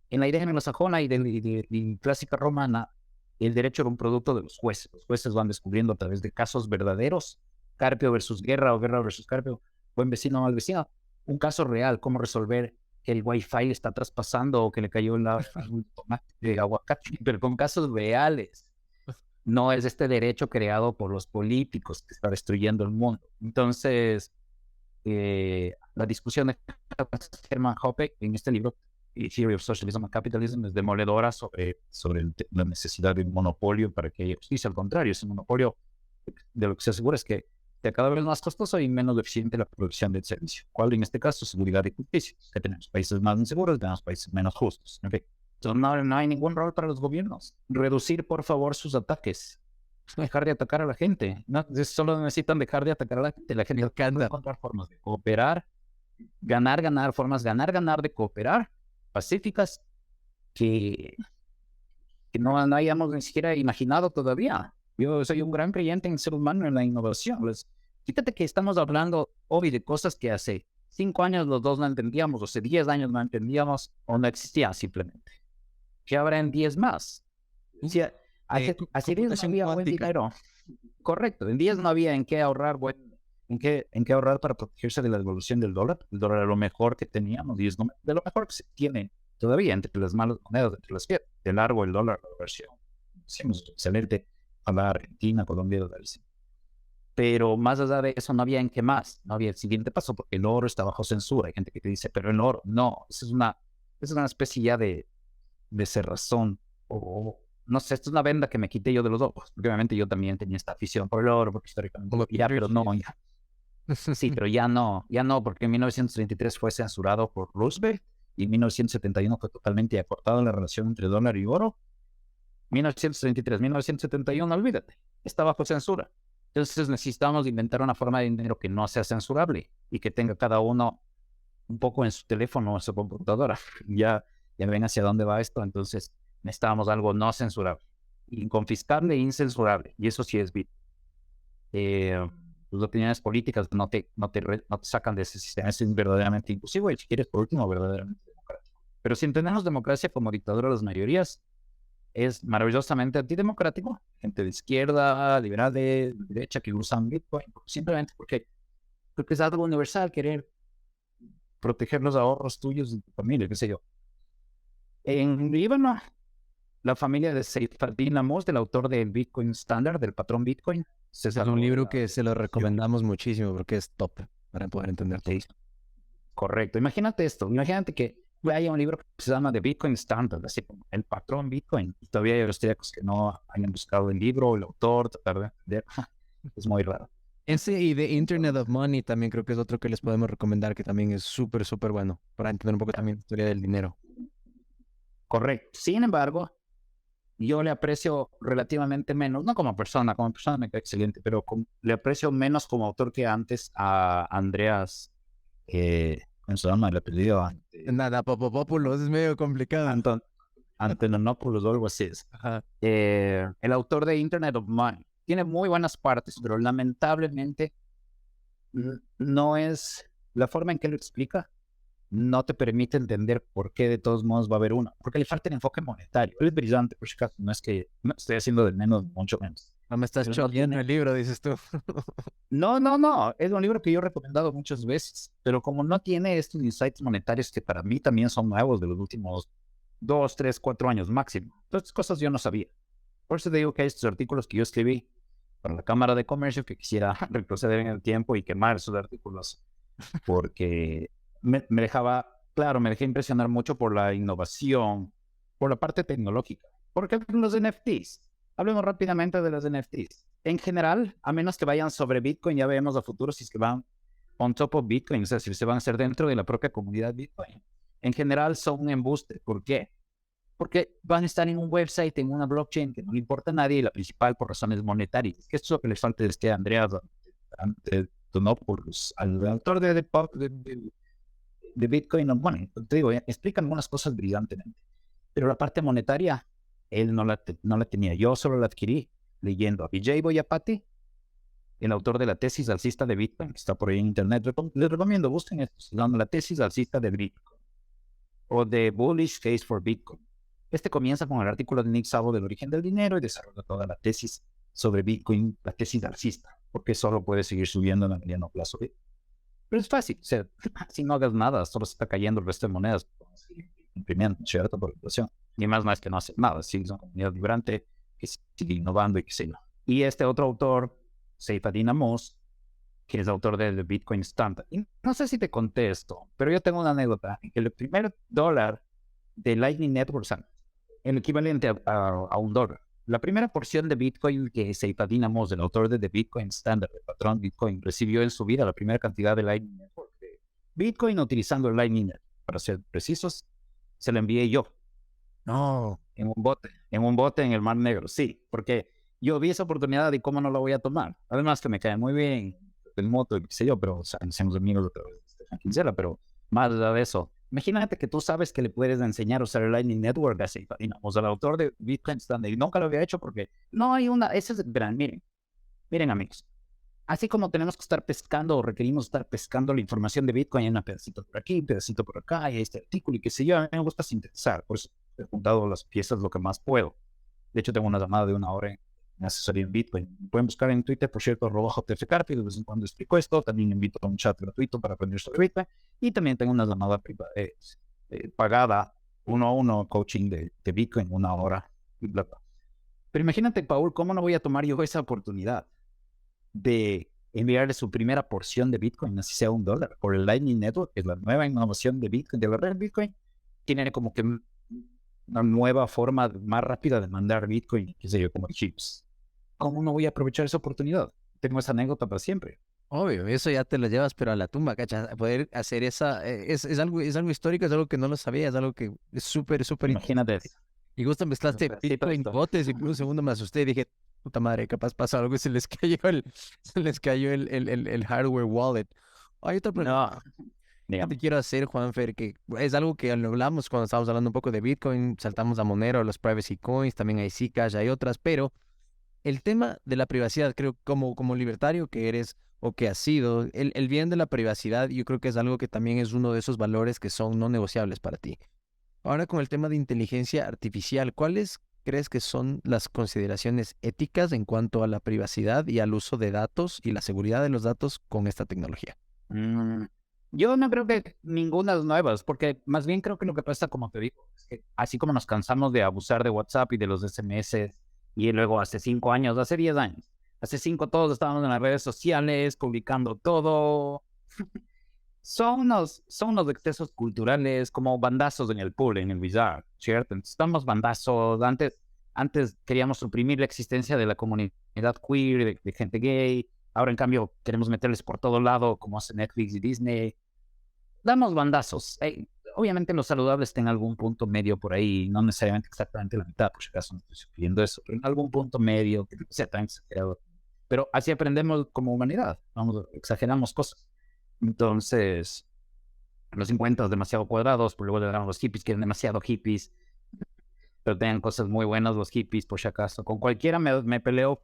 En la idea anglosajona y de clásica romana, el derecho era un producto de los jueces. Los jueces van descubriendo a través de casos verdaderos, Carpio versus Guerra o Guerra versus Carpio, buen vecino o mal vecino, un caso real, cómo resolver que el wifi le está traspasando o que le cayó un tomate de aguacate, pero con casos reales. No es este derecho creado por los políticos que está destruyendo el mundo. Entonces, la discusión de Hermann Hoppe en este libro, Theory of Socialism and Capitalism, es demoledora sobre la necesidad de un monopolio para que haya justicia. Al contrario, ese monopolio de lo que se asegura es que sea cada vez más costoso y menos eficiente la producción del servicio. ¿Cuál en este caso? Seguridad y justicia. Que tenemos países más inseguros, tenemos países menos justos. En fin, entonces no hay ningún rol para los gobiernos. Reducir, por favor, sus ataques. Dejar de atacar a la gente. No, solo necesitan dejar de atacar a la gente. La gente puede encontrar formas de cooperar, ganar de cooperar, pacíficas, que no hayamos ni siquiera imaginado todavía. Yo soy un gran creyente en el ser humano, en la innovación. Fíjate que estamos hablando hoy de cosas que hace 5 años los dos no entendíamos, o hace 10 años no entendíamos, o no existían simplemente. Que habrá en 10 más. O sea, hace 10 no había buen dinero. Correcto, en 10 no había en qué ahorrar, en qué ahorrar para protegerse de la devaluación del dólar. El dólar era lo mejor que teníamos y es de lo mejor que se tiene todavía entre las malas monedas, entre las que de largo el dólar, la versión. Hicimos excelente a la Argentina, Colombia, dólares. Pero más allá de eso no había en qué más, no había el siguiente paso, porque el oro está bajo censura. Hay gente que te dice, pero el oro, no, eso es una especie ya de cerrazón, o no sé, esto es una venda que me quité yo de los ojos, porque obviamente yo también tenía esta afición por el oro, porque históricamente ya, pero no, ya. Sí, pero ya no, porque en 1933 fue censurado por Roosevelt y en 1971 fue totalmente acortada la relación entre dólar y oro. 1933, 1971, olvídate, está bajo censura. Entonces necesitamos inventar una forma de dinero que no sea censurable y que tenga cada uno un poco en su teléfono o en su computadora. Ya ven hacia dónde va esto. Entonces necesitábamos algo no censurable, inconfiscable e incensurable. Y eso sí es Bitcoin. Tus opiniones políticas no te sacan de ese sistema. Es verdaderamente inclusivo y, si quieres, por último, verdaderamente democrático. Pero si entendemos democracia como dictadura de las mayorías, es maravillosamente antidemocrático. Gente de izquierda, liberales, de derecha que usan Bitcoin simplemente porque es algo universal, querer proteger los ahorros tuyos de tu familia, qué sé yo. En Líbano, la familia de Seyfadin Amos, del autor del Bitcoin Standard, del patrón Bitcoin, Es un libro que se lo recomendamos muchísimo porque es top para poder entender todo. Sí, correcto. Imagínate esto. Imagínate que hay un libro que se llama The Bitcoin Standard, así como el patrón Bitcoin. Y todavía hay austríacos que no hayan buscado el libro, el autor, tratar de entender. Es muy raro. Ese y The Internet of Money también creo que es otro que les podemos recomendar, que también es súper, súper bueno para entender un poco también la historia del dinero. Correcto. Sin embargo, yo le aprecio relativamente menos, no como persona me cae excelente, pero le aprecio menos como autor que antes a Andreas, en su alma, el apellido. Nada, Popopopoulos es medio complicado. Antonopoulos o algo así. El autor de Internet of Money tiene muy buenas partes, pero lamentablemente no es la forma en que lo explica. No te permite entender por qué de todos modos va a haber una. Porque le falta el enfoque monetario. Él es brillante, por si acaso. No es que no estoy haciendo de menos, mucho menos. No me estás choleando el libro, dices tú. No. Es un libro que yo he recomendado muchas veces. Pero como no tiene estos insights monetarios que para mí también son nuevos de los últimos 2, 3, 4 años máximo. Todas estas cosas yo no sabía. Por eso te digo que hay estos artículos que yo escribí para la Cámara de Comercio que quisiera retroceder en el tiempo y quemar esos artículos. Porque me dejé impresionar mucho por la innovación, por la parte tecnológica. Porque los NFTs, hablemos rápidamente de los NFTs. En general, a menos que vayan sobre Bitcoin, ya vemos a futuro si es que van on top of Bitcoin, o sea, si se van a hacer dentro de la propia comunidad Bitcoin. En general son un embuste. ¿Por qué? Porque van a estar en un website, en una blockchain que no le importa a nadie, y la principal por razones monetarias. Que esto es lo que les falta a Andreas Antonopoulos, al autor de Bitcoin of Money. Te digo, explican algunas cosas brillantemente. Pero la parte monetaria, él no la tenía. Yo solo la adquirí leyendo a Vijay Boyapati, el autor de la tesis alcista de Bitcoin, que está por ahí en internet. Les recomiendo, busquen esto, se llama la tesis alcista de Bitcoin, o The Bullish Case for Bitcoin. Este comienza con el artículo de Nick Szabo del origen del dinero y desarrolla toda la tesis sobre Bitcoin, la tesis alcista, porque solo puede seguir subiendo en el mediano plazo. Pero es fácil, o sea, si no hagas nada, solo se está cayendo el resto de monedas, imprimiendo, ¿cierto? Por la inflación. Y más que no hace nada, sigue una comunidad vibrante que sigue innovando y qué sé yo. Y este otro autor, Saifedean Ammous, que es autor del Bitcoin Standard. Y no sé si te conté esto, pero yo tengo una anécdota en que el primer dólar de Lightning Network, o sea, el equivalente a $1. La primera porción de Bitcoin que Saifedean Ammous, el autor de The Bitcoin Standard, el patrón Bitcoin, recibió en su vida, la primera cantidad de Lightning Network de Bitcoin utilizando el Lightning Network. Para ser precisos, se lo envié yo. No. En un bote en el Mar Negro, sí, porque yo vi esa oportunidad y cómo no la voy a tomar. Además que me cae muy bien el moto y qué sé yo, pero o sea, somos amigos de Stefan Kinsella, pero más allá de eso, imagínate que tú sabes que le puedes enseñar a usar el Lightning Network así, digamos, al autor de Bitcoin Standard, y nunca lo había hecho porque no hay una, ese es, verán, miren amigos, así como tenemos que estar pescando o requerimos estar pescando la información de Bitcoin, hay un pedacito por aquí, un pedacito por acá, y este artículo y qué sé yo, a mí me gusta sintetizar, por eso he juntado las piezas lo que más puedo. De hecho, tengo una llamada de 1 hora en asesoría en Bitcoin. Pueden buscar en Twitter, por cierto, @JFCarpi, de vez en cuando explico esto. También invito a un chat gratuito para aprender sobre Bitcoin. Y también tengo una llamada pagada, 1-a-1, coaching de Bitcoin, 1 hora. Y bla, bla. Pero imagínate, Paul, ¿cómo no voy a tomar yo esa oportunidad de enviarle su primera porción de Bitcoin, así sea $1, por el Lightning Network, que es la nueva innovación de Bitcoin, de la red Bitcoin? Tiene como que una nueva forma más rápida de mandar Bitcoin, qué sé yo, como chips. ¿Cómo no voy a aprovechar esa oportunidad? Tengo esa anécdota para siempre. Obvio, eso ya te lo llevas, pero a la tumba, ¿cachai? Poder hacer esa, es algo histórico, es algo que no lo sabía, es algo que es súper Imagínate interesante. eso. Y justo mezclaste Sí, Bitcoin botes y por un segundo me asusté y dije, puta madre, capaz pasa algo y se les cayó el hardware wallet. Hay otra pregunta No, que te digamos. quiero hacer, Juanfer, que es algo que lo hablamos cuando estábamos hablando un poco de Bitcoin, saltamos a Monero, los privacy coins, también hay Zcash, hay otras, pero el tema de la privacidad, creo, como libertario que eres o que has sido, el bien de la privacidad, yo creo que es algo que también es uno de esos valores que son no negociables para ti. Ahora con el tema de inteligencia artificial, ¿cuáles crees que son las consideraciones éticas en cuanto a la privacidad y al uso de datos y la seguridad de los datos con esta tecnología? Mm, yo no creo que ninguna de las nuevas, porque más bien creo que lo que pasa, como te digo, es que así como nos cansamos de abusar de WhatsApp y de los SMS, y luego hace 5 años, hace 10 años, hace 5 todos estábamos en las redes sociales, publicando todo. Son unos excesos culturales como bandazos en el pool, en el billar, ¿cierto? Entonces, estamos bandazos. Antes queríamos suprimir la existencia de la comunidad queer, de gente gay. Ahora, en cambio, queremos meterles por todo lado, como hace Netflix y Disney. Damos bandazos. Obviamente, los saludables están en algún punto medio por ahí, no necesariamente exactamente la mitad, por si acaso no estoy sugiriendo eso, pero en algún punto medio, que no sea tan exagerado. Pero así aprendemos como humanidad. Exageramos cosas. Entonces, los 50 demasiado cuadrados, por luego llegaron los hippies que eran demasiado hippies, pero tenían cosas muy buenas los hippies, por si acaso. Con cualquiera me peleo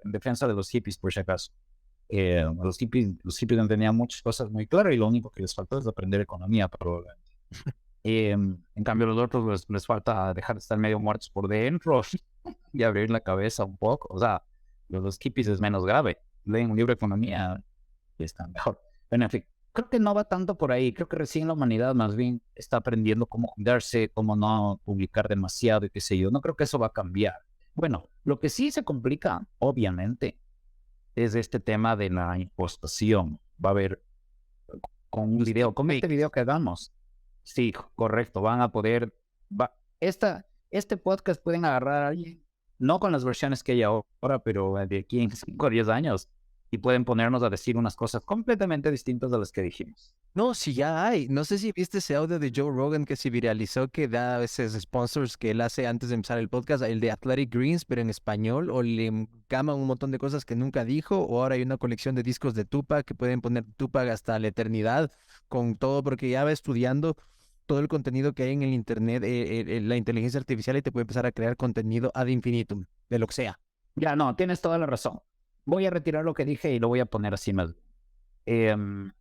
en defensa de los hippies, por si acaso. Los hippies tenían muchas cosas muy claras y lo único que les faltó es aprender economía, probablemente. En cambio, los otros les falta dejar de estar medio muertos por dentro y abrir la cabeza un poco. O sea, los hippies es menos grave. Leen un libro de economía y están mejor. Bueno, en fin, creo que no va tanto por ahí. Creo que recién la humanidad más bien está aprendiendo cómo cuidarse, cómo no publicar demasiado y qué sé yo. No creo que eso va a cambiar. Bueno, lo que sí se complica, obviamente, es este tema de la impostación. Va a haber con un video, con este video que hagamos. Sí, correcto. Van a poder. Este podcast pueden agarrar a alguien, no con las versiones que hay ahora, pero de aquí en 5 o 10 años, y pueden ponernos a decir unas cosas completamente distintas de las que dijimos. No, sí ya hay. No sé si viste ese audio de Joe Rogan que se viralizó, que da esos sponsors que él hace antes de empezar el podcast, el de Athletic Greens, pero en español, o le cama un montón de cosas que nunca dijo, o ahora hay una colección de discos de Tupac que pueden poner Tupac hasta la eternidad con todo, porque ya va estudiando todo el contenido que hay en el internet, la inteligencia artificial y te puede empezar a crear contenido ad infinitum, de lo que sea. Ya, no, tienes toda la razón. Voy a retirar lo que dije y lo voy a poner así más. Em,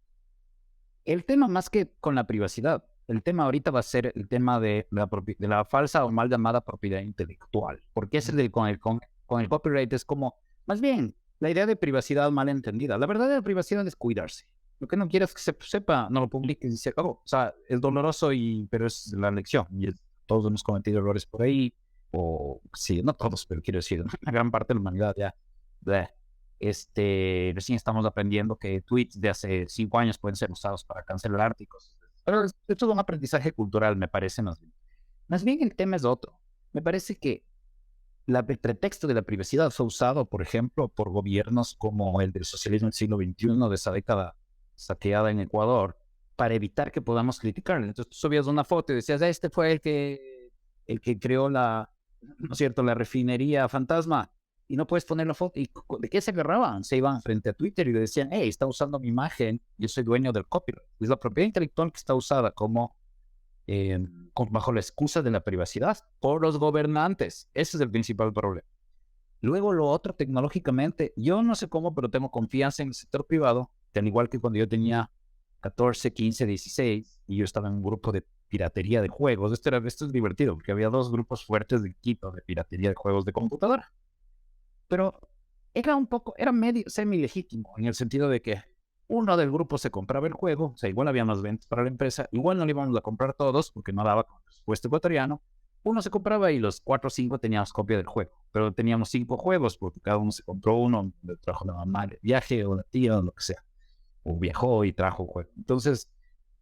el tema más que con la privacidad, el tema ahorita va a ser el tema de la falsa o mal llamada propiedad intelectual. Porque ese con el copyright es como, más bien, la idea de privacidad mal entendida. La verdadera privacidad es cuidarse. Lo que no quieres que se sepa, no lo publiques y se acabó. O sea, es doloroso, pero es la lección. Todos hemos cometido errores por ahí. O sí, no todos, pero quiero decir, una gran parte de la humanidad ya. Bleh. Recién estamos aprendiendo que tweets de hace 5 años pueden ser usados para cancelar artículos. Pero esto es un aprendizaje cultural, me parece más bien. Más bien el tema es otro. Me parece que el pretexto de la privacidad fue usado, por ejemplo, por gobiernos como el del socialismo del siglo XXI, de esa década saqueada en Ecuador, para evitar que podamos criticarle. Entonces tú subías una foto y decías, este fue el que creó ¿no es cierto?, la refinería fantasma. Y no puedes poner la foto. ¿Y de qué se agarraban? Se iban frente a Twitter y le decían, hey, está usando mi imagen, yo soy dueño del copyright. Es la propiedad intelectual que está usada bajo la excusa de la privacidad por los gobernantes. Ese es el principal problema. Luego lo otro, tecnológicamente, yo no sé cómo, pero tengo confianza en el sector privado, al igual que cuando yo tenía 14, 15, 16, y yo estaba en un grupo de piratería de juegos. Esto es divertido, porque había 2 grupos fuertes de Quito de piratería de juegos de computadora. Pero era medio semi-legítimo, en el sentido de que uno del grupo se compraba el juego, o sea, igual había más ventas para la empresa, igual no le íbamos a comprar todos, porque no daba con el presupuesto ecuatoriano. Uno se compraba y los 4 o 5 teníamos copia del juego, pero teníamos 5 juegos, porque cada uno se compró uno, le trajo la mamá de viaje, o la tía, o lo que sea, o viajó y trajo un juego. Entonces,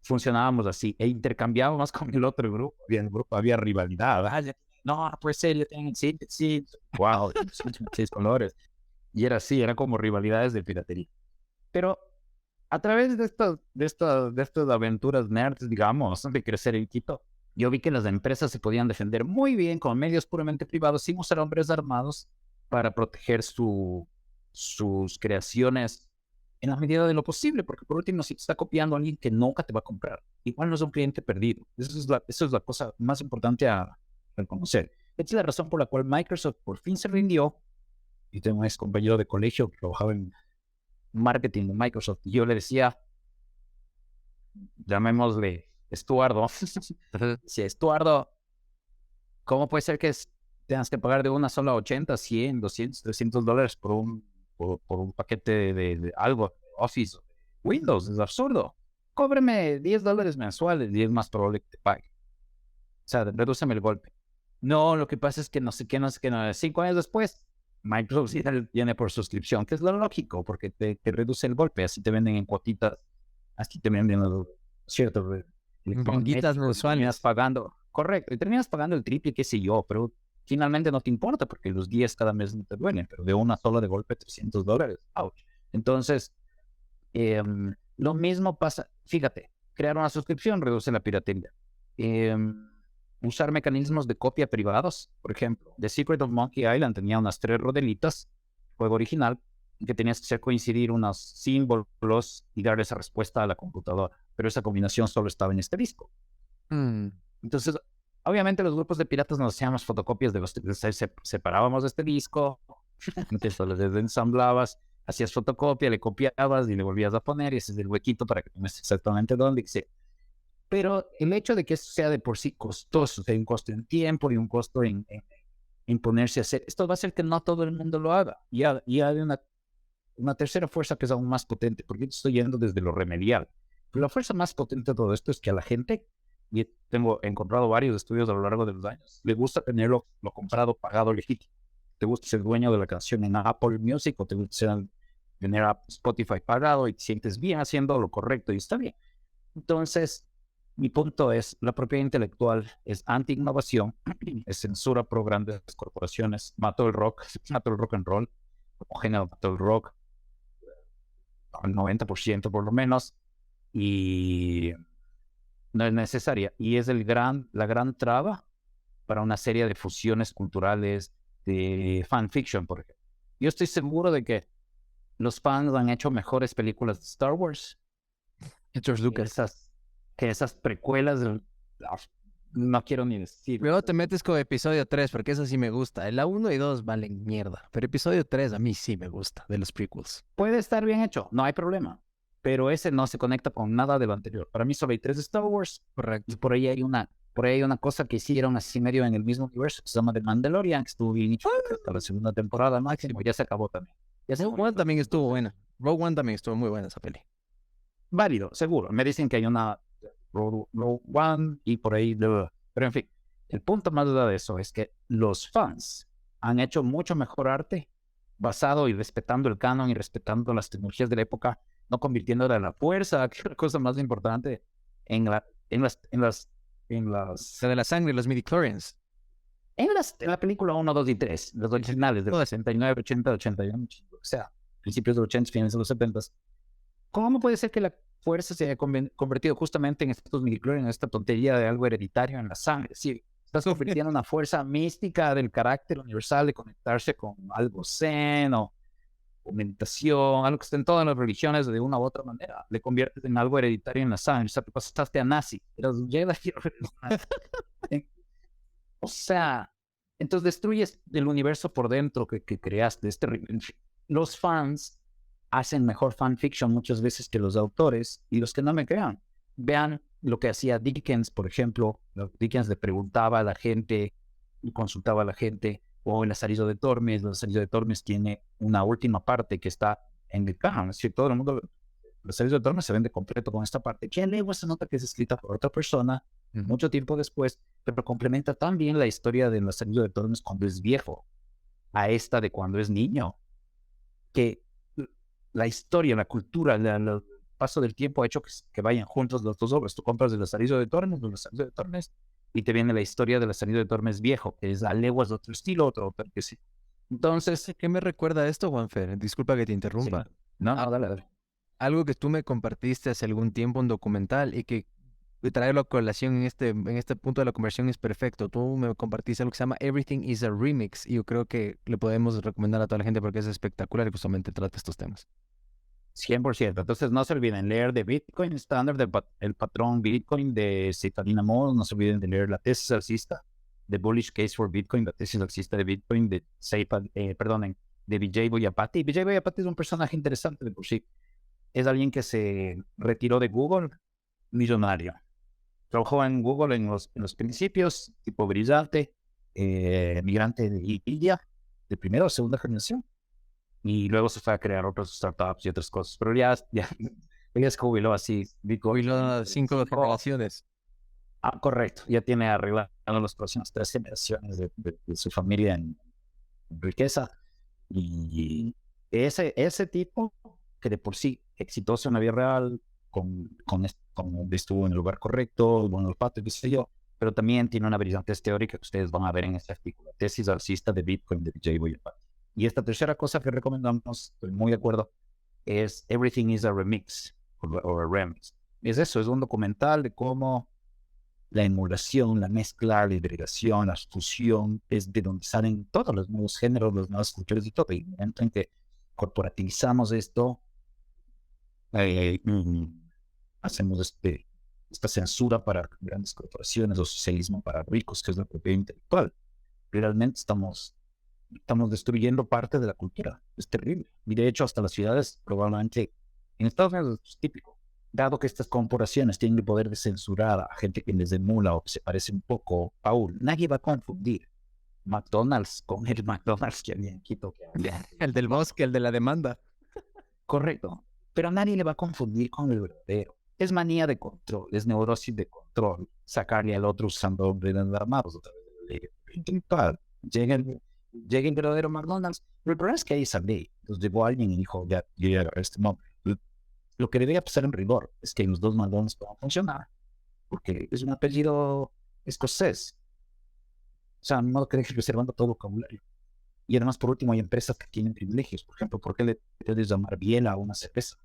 funcionábamos así, e intercambiábamos con el otro grupo, había rivalidad. No, pues ser, yo tengo sí, wow, 6 colores. Y era así, era como rivalidades de piratería. Pero a través de estas aventuras nerds, digamos, de crecer en Quito, yo vi que las empresas se podían defender muy bien con medios puramente privados sin usar hombres armados para proteger sus creaciones en la medida de lo posible, porque por último, si te está copiando a alguien que nunca te va a comprar, igual no es un cliente perdido. Eso es la cosa más importante a reconocer. Esta es la razón por la cual Microsoft por fin se rindió. Y tengo un ex compañero de colegio que trabajaba en marketing de Microsoft, y yo le decía, llamémosle Estuardo, si Estuardo, ¿cómo puede ser que tengas que pagar de una sola 80, 100, 200, $300 por un paquete de algo, Office, Windows? Es absurdo. Cóbreme $10 mensuales y es más probable que te pague. O sea, redúceme el golpe. No, lo que pasa es que no sé qué, 5 años después, Microsoft viene por suscripción, que es lo lógico, porque te reduce el golpe, así te venden en cuotitas, así te venden cierto, Bonguitas mensuales. terminas pagando, correcto, y terminas pagando el triple, qué sé yo, pero finalmente no te importa, porque los 10 cada mes no te duelen, pero de una sola de golpe $300, ouch. Entonces, lo mismo pasa, fíjate, crear una suscripción reduce la piratería. Usar mecanismos de copia privados, por ejemplo, The Secret of Monkey Island tenía unas 3 rodelitas, juego original, que tenías que hacer coincidir unos símbolos y darle esa respuesta a la computadora, pero esa combinación solo estaba en este disco. Entonces, obviamente los grupos de piratas nos hacíamos fotocopias separábamos este disco, entonces los desensamblabas, hacías fotocopia, le copiabas y le volvías a poner, y ese es el huequito para que tengas exactamente dónde. Pero el hecho de que esto sea de por sí costoso, hay un costo en tiempo y un costo en ponerse a hacer, esto va a hacer que no todo el mundo lo haga. Y hay una tercera fuerza que es aún más potente, porque estoy yendo desde lo remedial. Pero la fuerza más potente de todo esto es que a la gente, y he encontrado varios estudios a lo largo de los años, le gusta tenerlo lo comprado, pagado, legítimo. Te gusta ser dueño de la canción en Apple Music, o te gusta tener Spotify pagado y te sientes bien haciendo lo correcto y está bien. Entonces, mi punto es, la propiedad intelectual es anti-innovación, es censura pro grandes corporaciones, mató el rock and roll, como género mató el rock, al 90% por lo menos, y no es necesaria. Y es la gran traba para una serie de fusiones culturales de fanfiction, por ejemplo. Yo estoy seguro de que los fans han hecho mejores películas de Star Wars George Lucas. que esas precuelas no quiero ni decir. Luego te metes con episodio 3, porque eso sí me gusta. La 1 y 2 valen mierda. Pero episodio 3 a mí sí me gusta, de los prequels. Puede estar bien hecho, no hay problema. Pero ese no se conecta con nada de lo anterior. Para mí solo hay 3 de Star Wars. Correcto. Y por ahí hay una cosa que hicieron así medio en el mismo universo, que se llama The Mandalorian, que estuvo bien hecho hasta la segunda temporada máximo, ya se acabó también. Ya se Rogue acabó. One también estuvo buena. Rogue One también estuvo muy buena esa peli. Válido, seguro. Me dicen que hay una Rogue One y por ahí, pero en fin, el punto más de eso es que los fans han hecho mucho mejor arte basado y respetando el canon y respetando las tecnologías de la época, no convirtiéndola en la fuerza, que es la cosa más importante La de la sangre, los midichlorians. en la película 1, 2 y 3, los originales de los 69, 80, 81, o sea, principios de los 80, finales de los 70. ¿Cómo puede ser que la fuerza se haya convertido justamente en estos midichlorians, en esta tontería de algo hereditario en la sangre? Sí, estás convirtiendo en una fuerza mística del carácter universal de conectarse con algo zen o meditación, algo que está en todas las religiones de una u otra manera. Le conviertes en algo hereditario en la sangre. O sea, te pasaste a nazi. Eras un Jedi. O sea, entonces destruyes el universo por dentro que creaste. Es terrible. Los fans hacen mejor fanfiction muchas veces que los autores, y los que no me crean, vean lo que hacía Dickens, por ejemplo. Dickens le preguntaba a la gente, consultaba a la gente, o el Lazarillo de Tormes. El Lazarillo de Tormes tiene una última parte que está en el canon, es decir, todo el mundo, el Lazarillo de Tormes se vende completo con esta parte, que luego se nota que es escrita por otra persona, mucho tiempo después, pero complementa también la historia del Lazarillo de Tormes cuando es viejo, a esta de cuando es niño, que la historia, la cultura, el paso del tiempo ha hecho que vayan juntos las dos obras. Tú compras el Lazarillo de Tormes, y te viene la historia del Lazarillo de Tormes viejo, que es a leguas de otro estilo, otro que sí. Entonces, ¿Qué me recuerda esto, Juanfer? Disculpa que te interrumpa. sí. No, dale. Algo que tú me compartiste hace algún tiempo, un documental, y que traerlo a colación en este punto de la conversión es perfecto. Tú me compartiste algo que se llama Everything is a Remix, y yo creo que le podemos recomendar a toda la gente porque es espectacular y justamente trata estos temas. 100%. Entonces, no se olviden leer de Bitcoin Standard, el patrón Bitcoin de Citalina Moll. No se olviden de leer la tesis alcista de Bullish Case for Bitcoin, la tesis alcista de Bitcoin de de Vijay Boyapati. Vijay Boyapati es un personaje interesante de por sí. Es alguien que se retiró de Google, millonario. Trabajó en Google en los principios, tipo brillante, migrante de India, de primera o segunda generación. Y luego se fue a crear otras startups y otras cosas. Pero ya se jubiló así. Hoy lo 5 generaciones. Correcto. Ya tiene arreglado las próximas 3 generaciones de su familia en riqueza. Y ese tipo, que de por sí exitoso en la vida real, estuvo en el lugar correcto, buen olfato, qué sé yo, pero también tiene una brillantez teórica que ustedes van a ver en este artículo, tesis alcista de Bitcoin de Vijay Boyapati. Y esta tercera cosa que recomendamos, estoy muy de acuerdo, es Everything is a Remix, o a Remix. Es eso, es un documental de cómo la emulación, la mezcla, la hibridación, la fusión, es de donde salen todos los nuevos géneros, las nuevas culturas y todo. Y en el momento en que corporativizamos esto, hacemos esta censura para grandes corporaciones o socialismo para ricos, que es la propiedad intelectual. Realmente estamos destruyendo parte de la cultura. Es terrible. Y de hecho, hasta las ciudades, probablemente, en Estados Unidos es típico. Dado que estas corporaciones tienen el poder de censurar a gente que les emula o que se parece un poco, Paul, nadie va a confundir McDonald's con el McDonald's que había en Quito. El del bosque, el de la demanda. Correcto. Pero nadie le va a confundir con el verdadero. Es manía de control, es neurosis de control, sacarle al otro usando hombres armados otra vez de la ley intelectual. Llega el verdadero McDonald's. Pero el problema es que hay esa ley. Entonces llegó alguien y dijo, ya, yo ya agarré este nombre. Lo que debería pasar en rigor es que los dos McDonald's puedan funcionar, porque es un apellido escocés. O sea, no creo que reservando todo vocabulario. Y además, por último, hay empresas que tienen privilegios. Por ejemplo, ¿por qué le puedes llamar biela a una cerveza?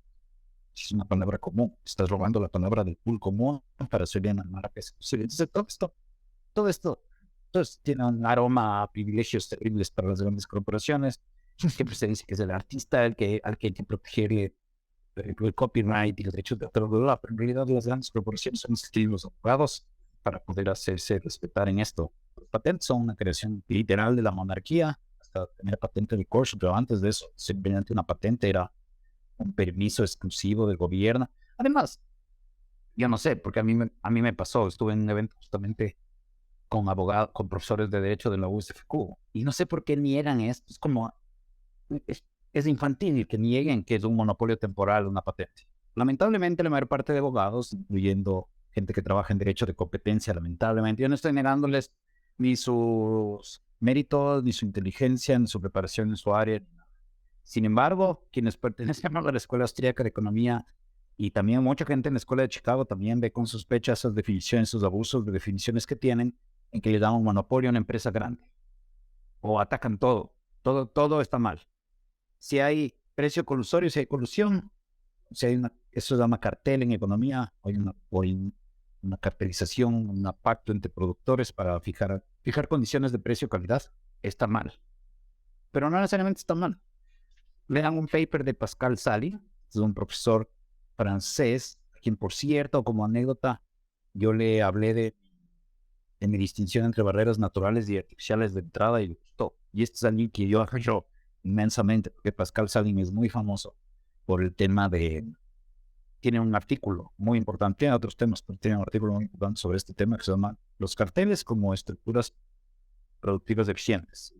Si es una palabra común, estás robando la palabra del pool común para hacerle una marca. Entonces, todo esto tiene un aroma a privilegios terribles para las grandes corporaciones. Siempre se dice que es el artista al que hay que proteger el copyright y los derechos de autor, pero en realidad las grandes corporaciones son los abogados para poder hacerse respetar en esto. Los patentes son una creación literal de la monarquía, hasta tener patente de corso, pero antes de eso, simplemente una patente era un permiso exclusivo del gobierno. Además, yo no sé, porque a mí me pasó, estuve en un evento justamente con abogados, con profesores de derecho de la USFQ, y no sé por qué niegan esto. Es como, es infantil que nieguen que es un monopolio temporal una patente. Lamentablemente, la mayor parte de abogados, incluyendo gente que trabaja en derecho de competencia, lamentablemente, yo no estoy negándoles ni sus méritos, ni su inteligencia, ni su preparación en su área. Sin embargo, quienes pertenecen a la Escuela Austríaca de Economía y también mucha gente en la Escuela de Chicago también ve con sospecha esas definiciones, esos abusos de definiciones que tienen en que le dan un monopolio a una empresa grande o atacan todo está mal. Si hay precio colusorio, si hay colusión, si hay eso se llama cartel en economía, o hay una cartelización, un pacto entre productores para fijar condiciones de precio-calidad, está mal. Pero no necesariamente está mal. Lean un paper de Pascal Sally, es un profesor francés, a quien por cierto, como anécdota, yo le hablé de mi distinción entre barreras naturales y artificiales de entrada y le gustó. Y este es alguien que yo apoyo inmensamente, porque Pascal Sally es muy famoso por el tema tiene un artículo muy importante, tiene otros temas, pero tiene un artículo muy importante sobre este tema que se llama los carteles como estructuras productivas eficientes.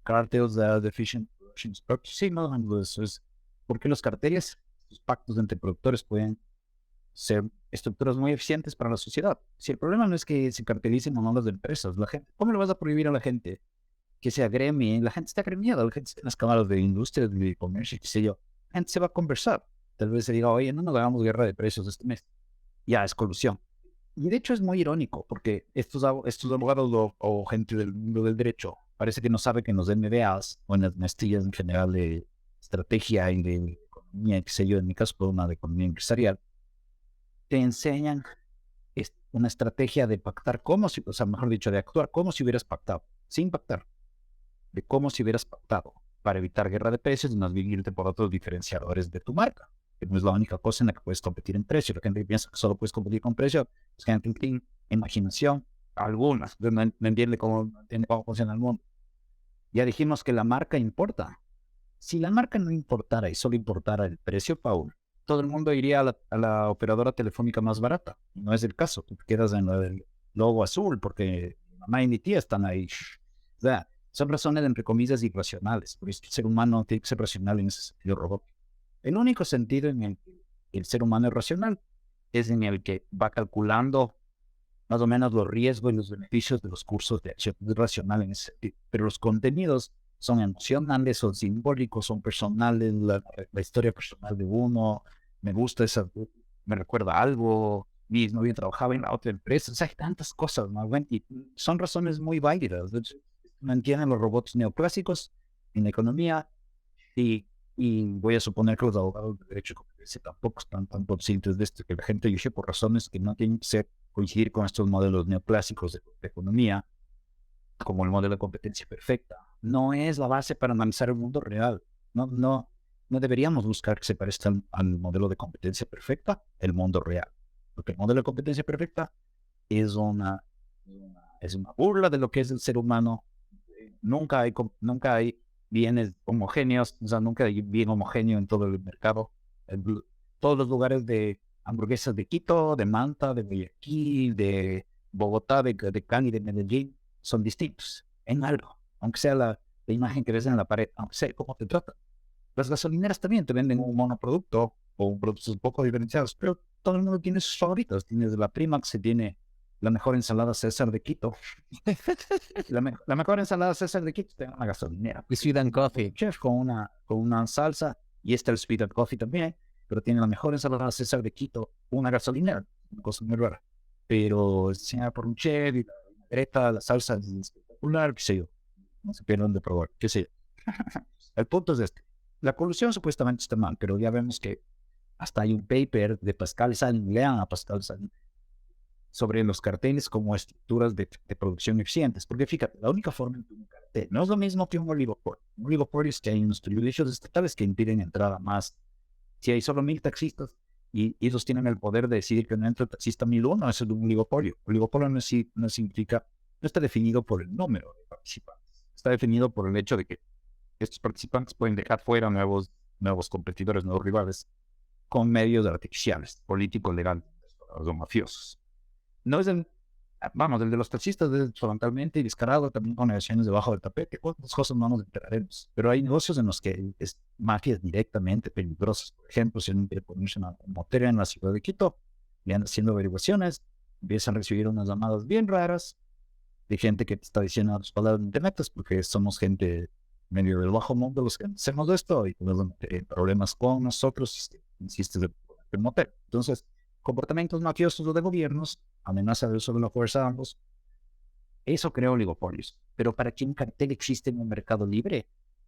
Cartels as efficient production structures. Sí, no, eso es porque los carteles, los pactos entre productores pueden ser estructuras muy eficientes para la sociedad. Si el problema no es que se cartelicen o no las empresas, la gente, ¿cómo le vas a prohibir a la gente que se agremie? La gente está agremiada, la gente está en las cámaras de industria, de comercio, qué sé yo. La gente se va a conversar. Tal vez se diga, oye, no nos hagamos guerra de precios este mes. Ya, es colusión. Y de hecho es muy irónico, porque estos abogados o gente del mundo del derecho parece que no sabe que en los MBAs o en las maestrías en general de estrategia y de economía, qué sé yo, en mi caso, una de economía empresarial, te enseñan una estrategia de pactar o sea, mejor dicho, de actuar como si hubieras pactado, sin pactar, de cómo si hubieras pactado, para evitar guerra de precios y más bien irte por otros diferenciadores de tu marca, que no es la única cosa en la que puedes competir en precio. La gente que piensa que solo puedes competir con precio, es gente que tiene imaginación, algunas, no entiende cómo funciona el mundo. Ya dijimos que la marca importa. Si la marca no importara y solo importara el precio, Paul, todo el mundo iría a la operadora telefónica más barata. No es el caso. Tú te quedas en el logo azul porque mi mamá y mi tía están ahí. O sea, son razones, entre comillas, irracionales. Porque el ser humano tiene que ser racional en ese sentido robótico. El único sentido en el que el ser humano es racional es en el que va calculando más o menos los riesgos y los beneficios de los cursos de acción. Es racional en ese sentido. Pero los contenidos son emocionales, son simbólicos, son personales, la historia personal de uno, me gusta esa, me recuerda algo, mi novia trabajaba en la otra empresa, o sea, hay tantas cosas, ¿no? Y son razones muy válidas. No entienden los robots neoclásicos en la economía y voy a suponer que los abogados de derecho de competencia tampoco están tan conscientes de esto, que la gente elige por razones que no tienen que coincidir con estos modelos neoclásicos de economía, como el modelo de competencia perfecta. No es la base para analizar el mundo real. No deberíamos buscar que se parezca al modelo de competencia perfecta, el mundo real. Porque el modelo de competencia perfecta es una burla de lo que es el ser humano. Nunca hay bienes homogéneos, o sea, nunca hay bien homogéneo en todo el mercado. Todos los lugares de hamburguesas de Quito, de Manta, de Guayaquil, de Bogotá, de Cali, de Medellín, son distintos en algo, aunque sea la imagen que ves en la pared, aunque sea cómo te tratan. Las gasolineras también te venden un monoproducto o un productos un poco diferenciados, pero todo el mundo tiene sus favoritos. Tienes la Primax, se tiene la mejor ensalada César de Quito. la mejor ensalada César de Quito tiene una gasolinera. Sweet and Coffee. Chef con una salsa, y está el Sweet and Coffee también, pero tiene la mejor ensalada César de Quito, una gasolinera, una cosa muy rara. Pero diseñada por un chef y la salsa es espectacular, qué sé yo. No se pierdan de probar, qué sé yo. El punto es este. La colusión supuestamente está mal, pero ya vemos que hasta hay un paper de Pascal Sally, lean a Pascal Sally, sobre los carteles como estructuras de producción eficientes. Porque fíjate, la única forma en que un cartel no es lo mismo que un oligopolio. Un oligopolio es que hay unos privilegios estatales que impiden entrada más. Si hay solo 1000 taxistas, y ellos tienen el poder de decidir que no entra el taxista 1001, eso es un oligopolio. Oligopolio no significa, no está definido por el número de participantes, está definido por el hecho de que estos participantes pueden dejar fuera nuevos competidores, nuevos rivales, con medios artificiales, políticos, legales o mafiosos. No es el de los taxistas es frontalmente y descarado, también con negociaciones debajo del tapete, otras cosas no nos enteraremos. Pero hay negocios en los que es mafias directamente peligrosas. Por ejemplo, si uno quiere ponerse una motera en la ciudad de Quito, le andan haciendo averiguaciones, empiezan a recibir unas llamadas bien raras de gente que te está diciendo las palabras en internet, porque somos gente medio del bajo mundo los que hacemos esto y tenemos problemas con nosotros, insistes de motel. Entonces, comportamientos mafiosos o de gobiernos, amenaza de uso de la fuerza a ambos, eso crea oligopolios. Pero para que un cartel existe en un mercado libre,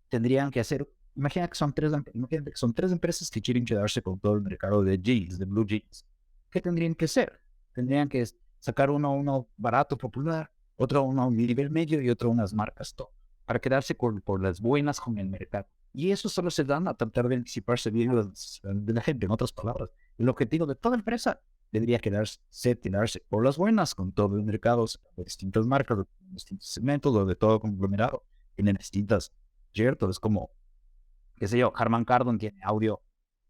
tendrían que hacer, imagina que son tres empresas que quieren quedarse con todo el mercado de jeans, de blue jeans. ¿Qué tendrían que hacer? Tendrían que sacar uno barato, popular, otro uno a un nivel medio y otro unas marcas top, para quedarse por las buenas con el mercado. Y eso solo se dan a tratar de anticiparse bien de la gente, en otras palabras. El objetivo de toda empresa debería quedarse por las buenas con todo el mercado, de distintas marcas, de distintos segmentos, o de todo conglomerado, tienen distintas, ¿cierto? Es como, qué sé yo, Harman Kardon tiene audio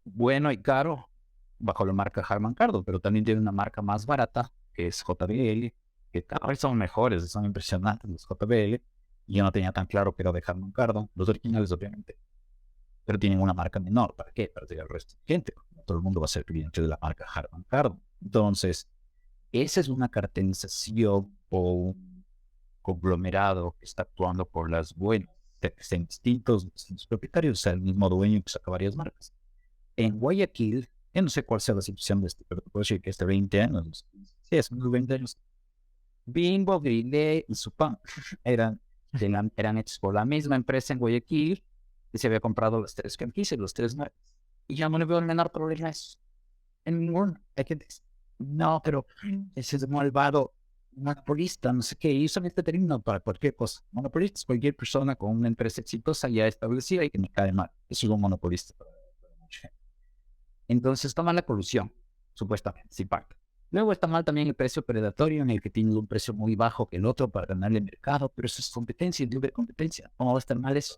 bueno y caro bajo la marca Harman Kardon, pero también tiene una marca más barata, que es JBL, que cada vez son mejores, son impresionantes los JBL, y yo no tenía tan claro que era de Harman Kardon, los originales obviamente, pero tienen una marca menor. ¿Para qué? Para llegar al resto de gente. No todo el mundo va a ser cliente de la marca Harman Kardon. Entonces, esa es una cartelización o un conglomerado que está actuando por las buenas, en distintos propietarios, o sea, el mismo dueño que saca varias marcas. En Guayaquil, yo no sé cuál sea la situación de pero te puedo decir que este 20 años, sí, es unos 20 años, Bimbo, Grille y Supan eran hechos por la misma empresa en Guayaquil que se había comprado las tres franquicias, los tres marcas. Y ya no le veo el menor problema a eso. En ninguno. Hay gente que dice, no, pero ese es malvado monopolista, no sé qué. Y usan este término para cualquier cosa. Monopolista es cualquier persona con una empresa exitosa ya establecida y que me cae mal. Eso es un monopolista para mucha gente. Entonces está mal la colusión, supuestamente, sí parte. Luego está mal también el precio predatorio, en el que tiene un precio muy bajo que el otro para ganarle el mercado, pero eso es competencia, libre competencia. ¿Cómo va a estar mal eso?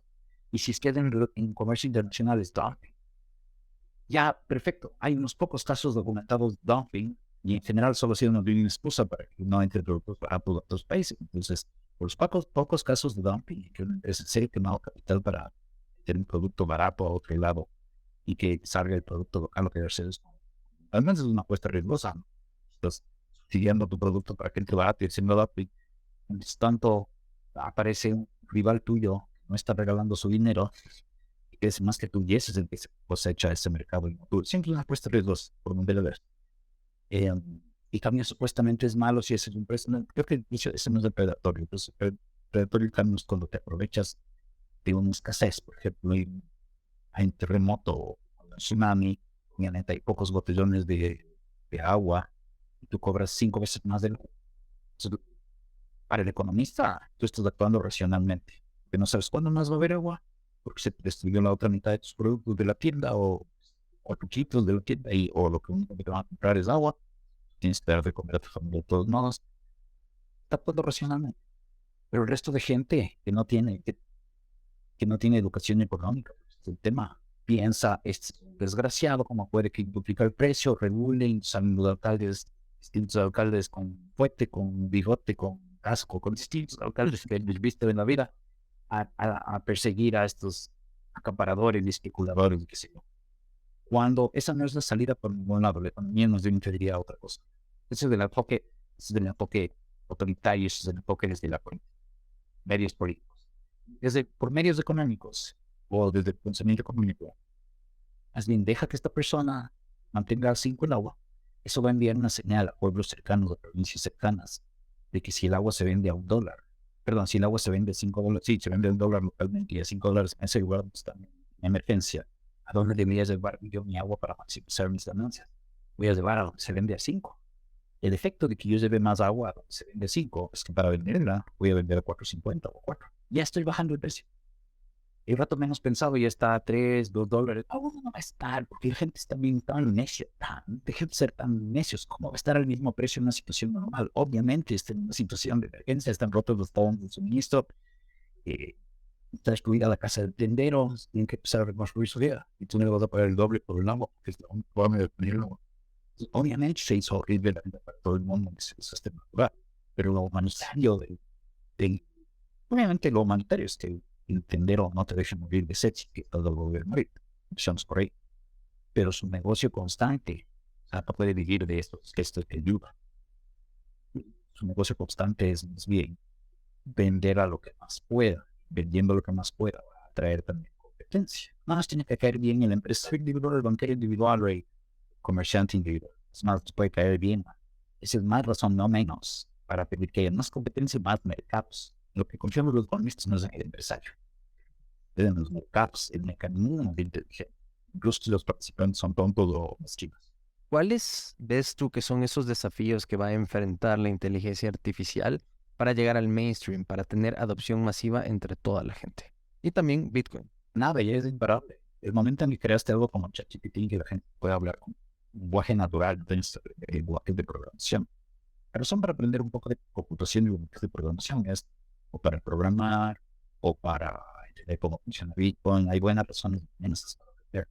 Y si es que en comercio internacional es dumping. Ya, perfecto. Hay unos pocos casos documentados de dumping y en general solo ha sido una bien excusa para que no entre productos baratos de otros países. Entonces, por los pocos casos de dumping, que una empresa se ha quemado capital para tener un producto barato a otro lado y que salga el producto local, lo que debe ser es, al menos es una apuesta riesgosa, ¿no? Estás siguiendo tu producto para que entre barato y haciendo dumping. Mientras tanto, aparece un rival tuyo que no está regalando su dinero, que es más que tú, y ese es el que se cosecha ese mercado inmaduro. Siempre una apuesta riesgosa, por donde lo ves. Y también supuestamente es malo si ese es un precio. No, creo que ese no es el predatorio. Entonces, el predatorio es cuando te aprovechas de una escasez. Por ejemplo, hay un terremoto o un tsunami, obviamente hay pocos botellones de agua y tú cobras 5 veces más de lo. Entonces, para el economista, tú estás actuando racionalmente, que no sabes cuándo más va a haber agua, porque se te destruyó la otra mitad de tus productos de la tienda o poquitos de la tienda o lo que único que te van a comprar es agua. Tienes que dar de comer a tu familia de todos modos. Está actuando racionalmente. Pero el resto de gente que no tiene educación económica, pues, el tema piensa, es desgraciado, como puede que duplica el precio, regulen, salen los alcaldes, distintos alcaldes con fuete, con bigote, con casco, con distintos alcaldes que les viste en la vida a perseguir a estos acaparadores y especuladores, qué sé yo. Cuando esa no es la salida por ningún lado, la economía nos diría otra cosa. Ese es del enfoque autoritario, ese es el enfoque desde la medios políticos. Por medios económicos o desde el pensamiento económico, más bien deja que esta persona mantenga 5 el agua. Eso va a enviar una señal a pueblos cercanos, a provincias cercanas, de que si el agua se vende a $1, si el agua se vende a $5, sí, se vende a $1 localmente y a $5 en ese lugar donde está en emergencia, ¿a dónde debería llevar yo mi agua para maximizar mis ganancias? Voy a llevar a donde se vende a 5. El efecto de que yo lleve más agua a donde se vende a 5 es que para venderla voy a vender a 4.50 o 4. Ya estoy bajando el precio. el rato menos pensado ya está a 3, $2. Aún no va a estar, porque la gente está bien tan necia, deja de ser tan necios. ¿Cómo va a estar al mismo precio en una situación normal? Obviamente está en una situación de emergencia, están rotos los talons de suministro, eh, está destruida la casa del tendero, tienen que empezar a reconstruir su vida. Y tú no le vas a pagar el doble por el agua, porque es la única forma de tenerlo. Obviamente se hizo horrible la vida para todo el mundo en ese sistema natural, pero lo humanitario obviamente lo humanitario es que el tendero no te deje morir de sed, que todo lo va a morir, empezamos por ahí, pero su negocio constante, o sea, no puede vivir de esto que ayuda. Su negocio constante es más bien vender a lo que más pueda, vendiendo lo que más pueda, va a atraer también competencia. No más tiene que caer bien el empresario individual, el banquero individual, el comerciante individual. Es más, te puede caer bien. Esa es más razón, no menos, para pedir que haya más competencia, más mercados. Lo que confiamos los economistas no es en el empresario, es en los mercados, el mecanismo de inteligencia. Incluso si los participantes son tontos o mezquinos. ¿Cuáles ves tú que son esos desafíos que va a enfrentar la inteligencia artificial para llegar al mainstream, para tener adopción masiva entre toda la gente? Y también Bitcoin. Nada, ya es imparable. El momento en que creaste algo como ChatGPT, que la gente puede hablar con lenguaje natural, lenguaje de programación. Pero son para aprender un poco de computación y lenguaje de programación. Es o para programar o para entender cómo funciona Bitcoin. Hay buenas razones para aprender.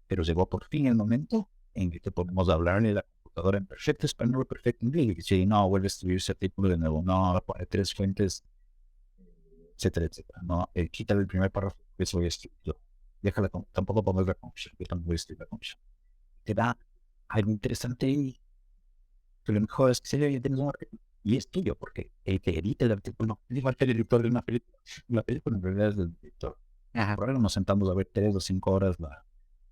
Pero llegó por fin el momento en que podemos hablarle a la computadora en perfecto español, perfecto inglés. Y si no, vuelve a escribir ese artículo de nuevo. No, pone 3 fuentes, etcétera, etcétera. No, quítale el primer párrafo, eso voy a escribir yo. Déjala, tampoco pongas la concha, yo también voy a escribir la concha. Te da algo interesante y que lo mejor es que se le tienes un artículo. Y es tuyo, porque el que edita el artículo es igual que el editor de una película. La película en realidad es del editor. Por ahora nos sentamos a ver 3 o 5 horas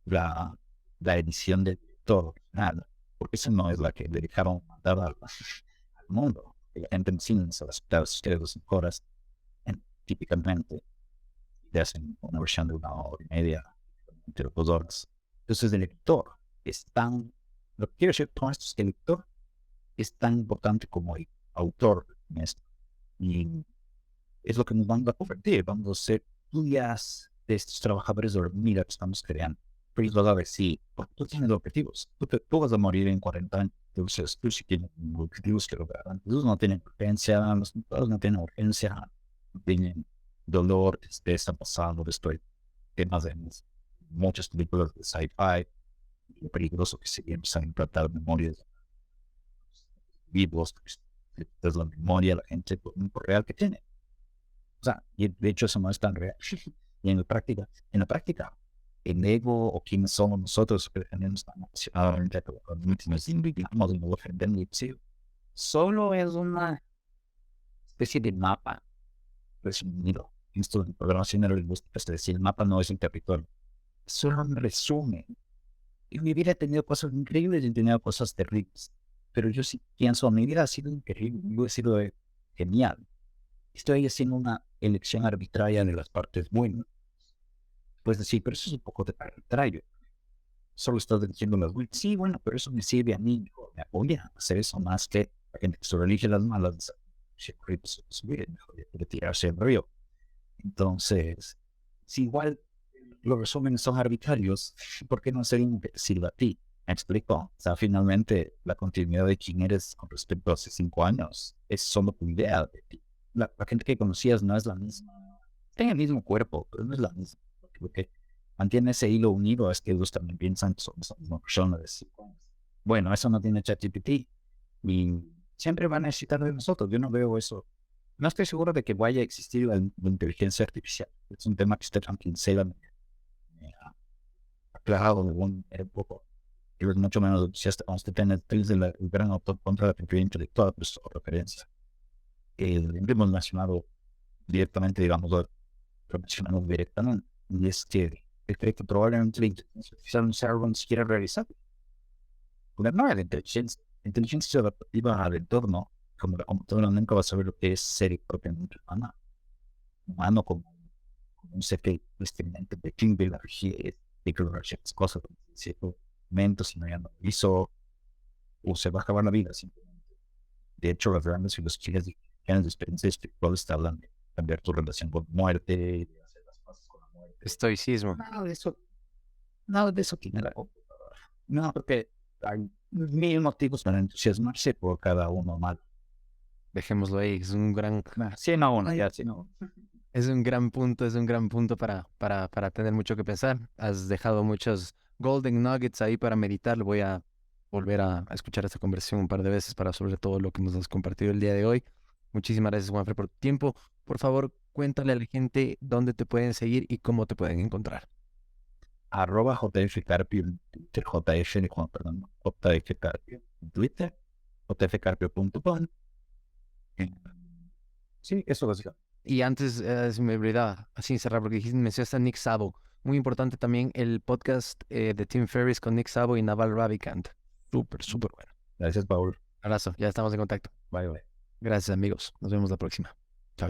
la edición del editor original, porque esa no es la que le dejaron mandar al mundo. La gente en cine se va a aceptar 3 o 5 horas típicamente, te hacen una versión de 1 hora y media, entre 2 horas. Entonces el lector es tan, lo que quiero decir con esto es que el lector es tan importante como el autor en esto. Y es lo que nos vamos a convertir, vamos a ser tuyas de estos trabajadores de hormiga que estamos creando. Pero ellos van a decir, porque tú tienes objetivos, tú vas a morir en 40 años, entonces tú sí tienes objetivos que lograr. Ellos no tienen urgencia, los empleados no tienen urgencia, no tienen dolor, tristeza, pasado, estoy temas de muchas películas de sci-fi, lo peligroso que sería empezar a implantar memorias vivos, es la memoria, la gente por real que tiene. O sea, y de hecho eso no es tan real. Y en la práctica, el ego o quienes somos nosotros que tenemos tan apasionadamente nos invitamos y nos ofendemos, solo es una especie de mapa resumido. Esto de programación neurolingüística, es decir, el mapa no es un territorio, es solo un resumen. Y mi vida ha tenido cosas increíbles y he tenido cosas terribles, pero yo sí pienso, mi vida ha sido increíble, yo he sido genial. Estoy haciendo una elección arbitraria de las partes buenas. Puedes decir, pero eso es un poco de arbitrario. Solo estás diciendo las buenas. Sí, bueno, pero eso me sirve a mí, me apoya a hacer eso más que la gente que solo elige las malas. Si el río se sube, mejor de tirarse el río. Entonces, si igual los resúmenes son arbitrarios, ¿por qué no hacer un que te sirva a ti? ¿Me explico? O sea, finalmente, la continuidad de quién eres con respecto a hace 5 años es solo tu idea de ti. La gente que conocías no es la misma. Tiene el mismo cuerpo, pero no es la misma. Lo que mantiene ese hilo unido es que ellos también piensan que somos la misma persona de 5 años. Bueno, eso no tiene ChatGPT y siempre van a necesitar de nosotros. Yo no veo eso. No estoy seguro de que vaya a existir la inteligencia artificial. Es un tema que Stefan Kinsey me ha aclarado de un poco. Yo es mucho menos entusiasta con Stefan el gran autor contra la propiedad intelectual, pero es otra referencia. Hemos mencionado directamente, digamos, lo mencionamos directamente. Y es que cree que probablemente la inteligencia artificial no sea algo ni siquiera realizable. Porque no es la inteligencia adaptativa al entorno, como la computadora nunca va a saber lo que es ser propiamente humano como un ser que experimente de timbre, la rigidez, de que ciertas cosas, ciertos momentos, si no ya no lo hizo, o se va a acabar la vida simplemente. De hecho, las grandes filosofías de experiencias espirituales te hablan de cambiar tu relación con muerte, de hacer las paces Estoicismo. Nada de eso tiene la computadora. No, porque hay mil motivos para entusiasmarse por cada uno mal. Dejémoslo ahí. Es un gran, Sí, no, uno, ya, sí, no. es un gran punto para tener mucho que pensar. Has dejado muchos golden nuggets ahí para meditar. Voy a volver a escuchar esta conversación un par de veces para sobre todo lo que nos has compartido el día de hoy. Muchísimas gracias, Juanfre, por tu tiempo. Por favor, cuéntale a la gente dónde te pueden seguir y cómo te pueden encontrar. @JFCarpio en Twitter, JFCarpio en Twitter, jfcarpio.com. Sí, eso lo digo. Y antes, se me olvidaba, así cerrar, porque dijiste, mencionaste a Nick Szabo. Muy importante también el podcast de Tim Ferriss con Nick Szabo y Naval Ravikant. Súper bueno. Gracias, Paul. Abrazo, ya estamos en contacto. Bye, bye. Gracias, amigos. Nos vemos la próxima. Chao.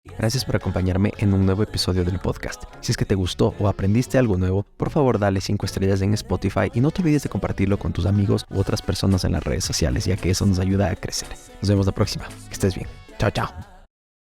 Gracias por acompañarme en un nuevo episodio del podcast. Si es que te gustó o aprendiste algo nuevo, por favor dale 5 estrellas en Spotify y no te olvides de compartirlo con tus amigos u otras personas en las redes sociales, ya que eso nos ayuda a crecer. Nos vemos la próxima. Que estés bien. Chao.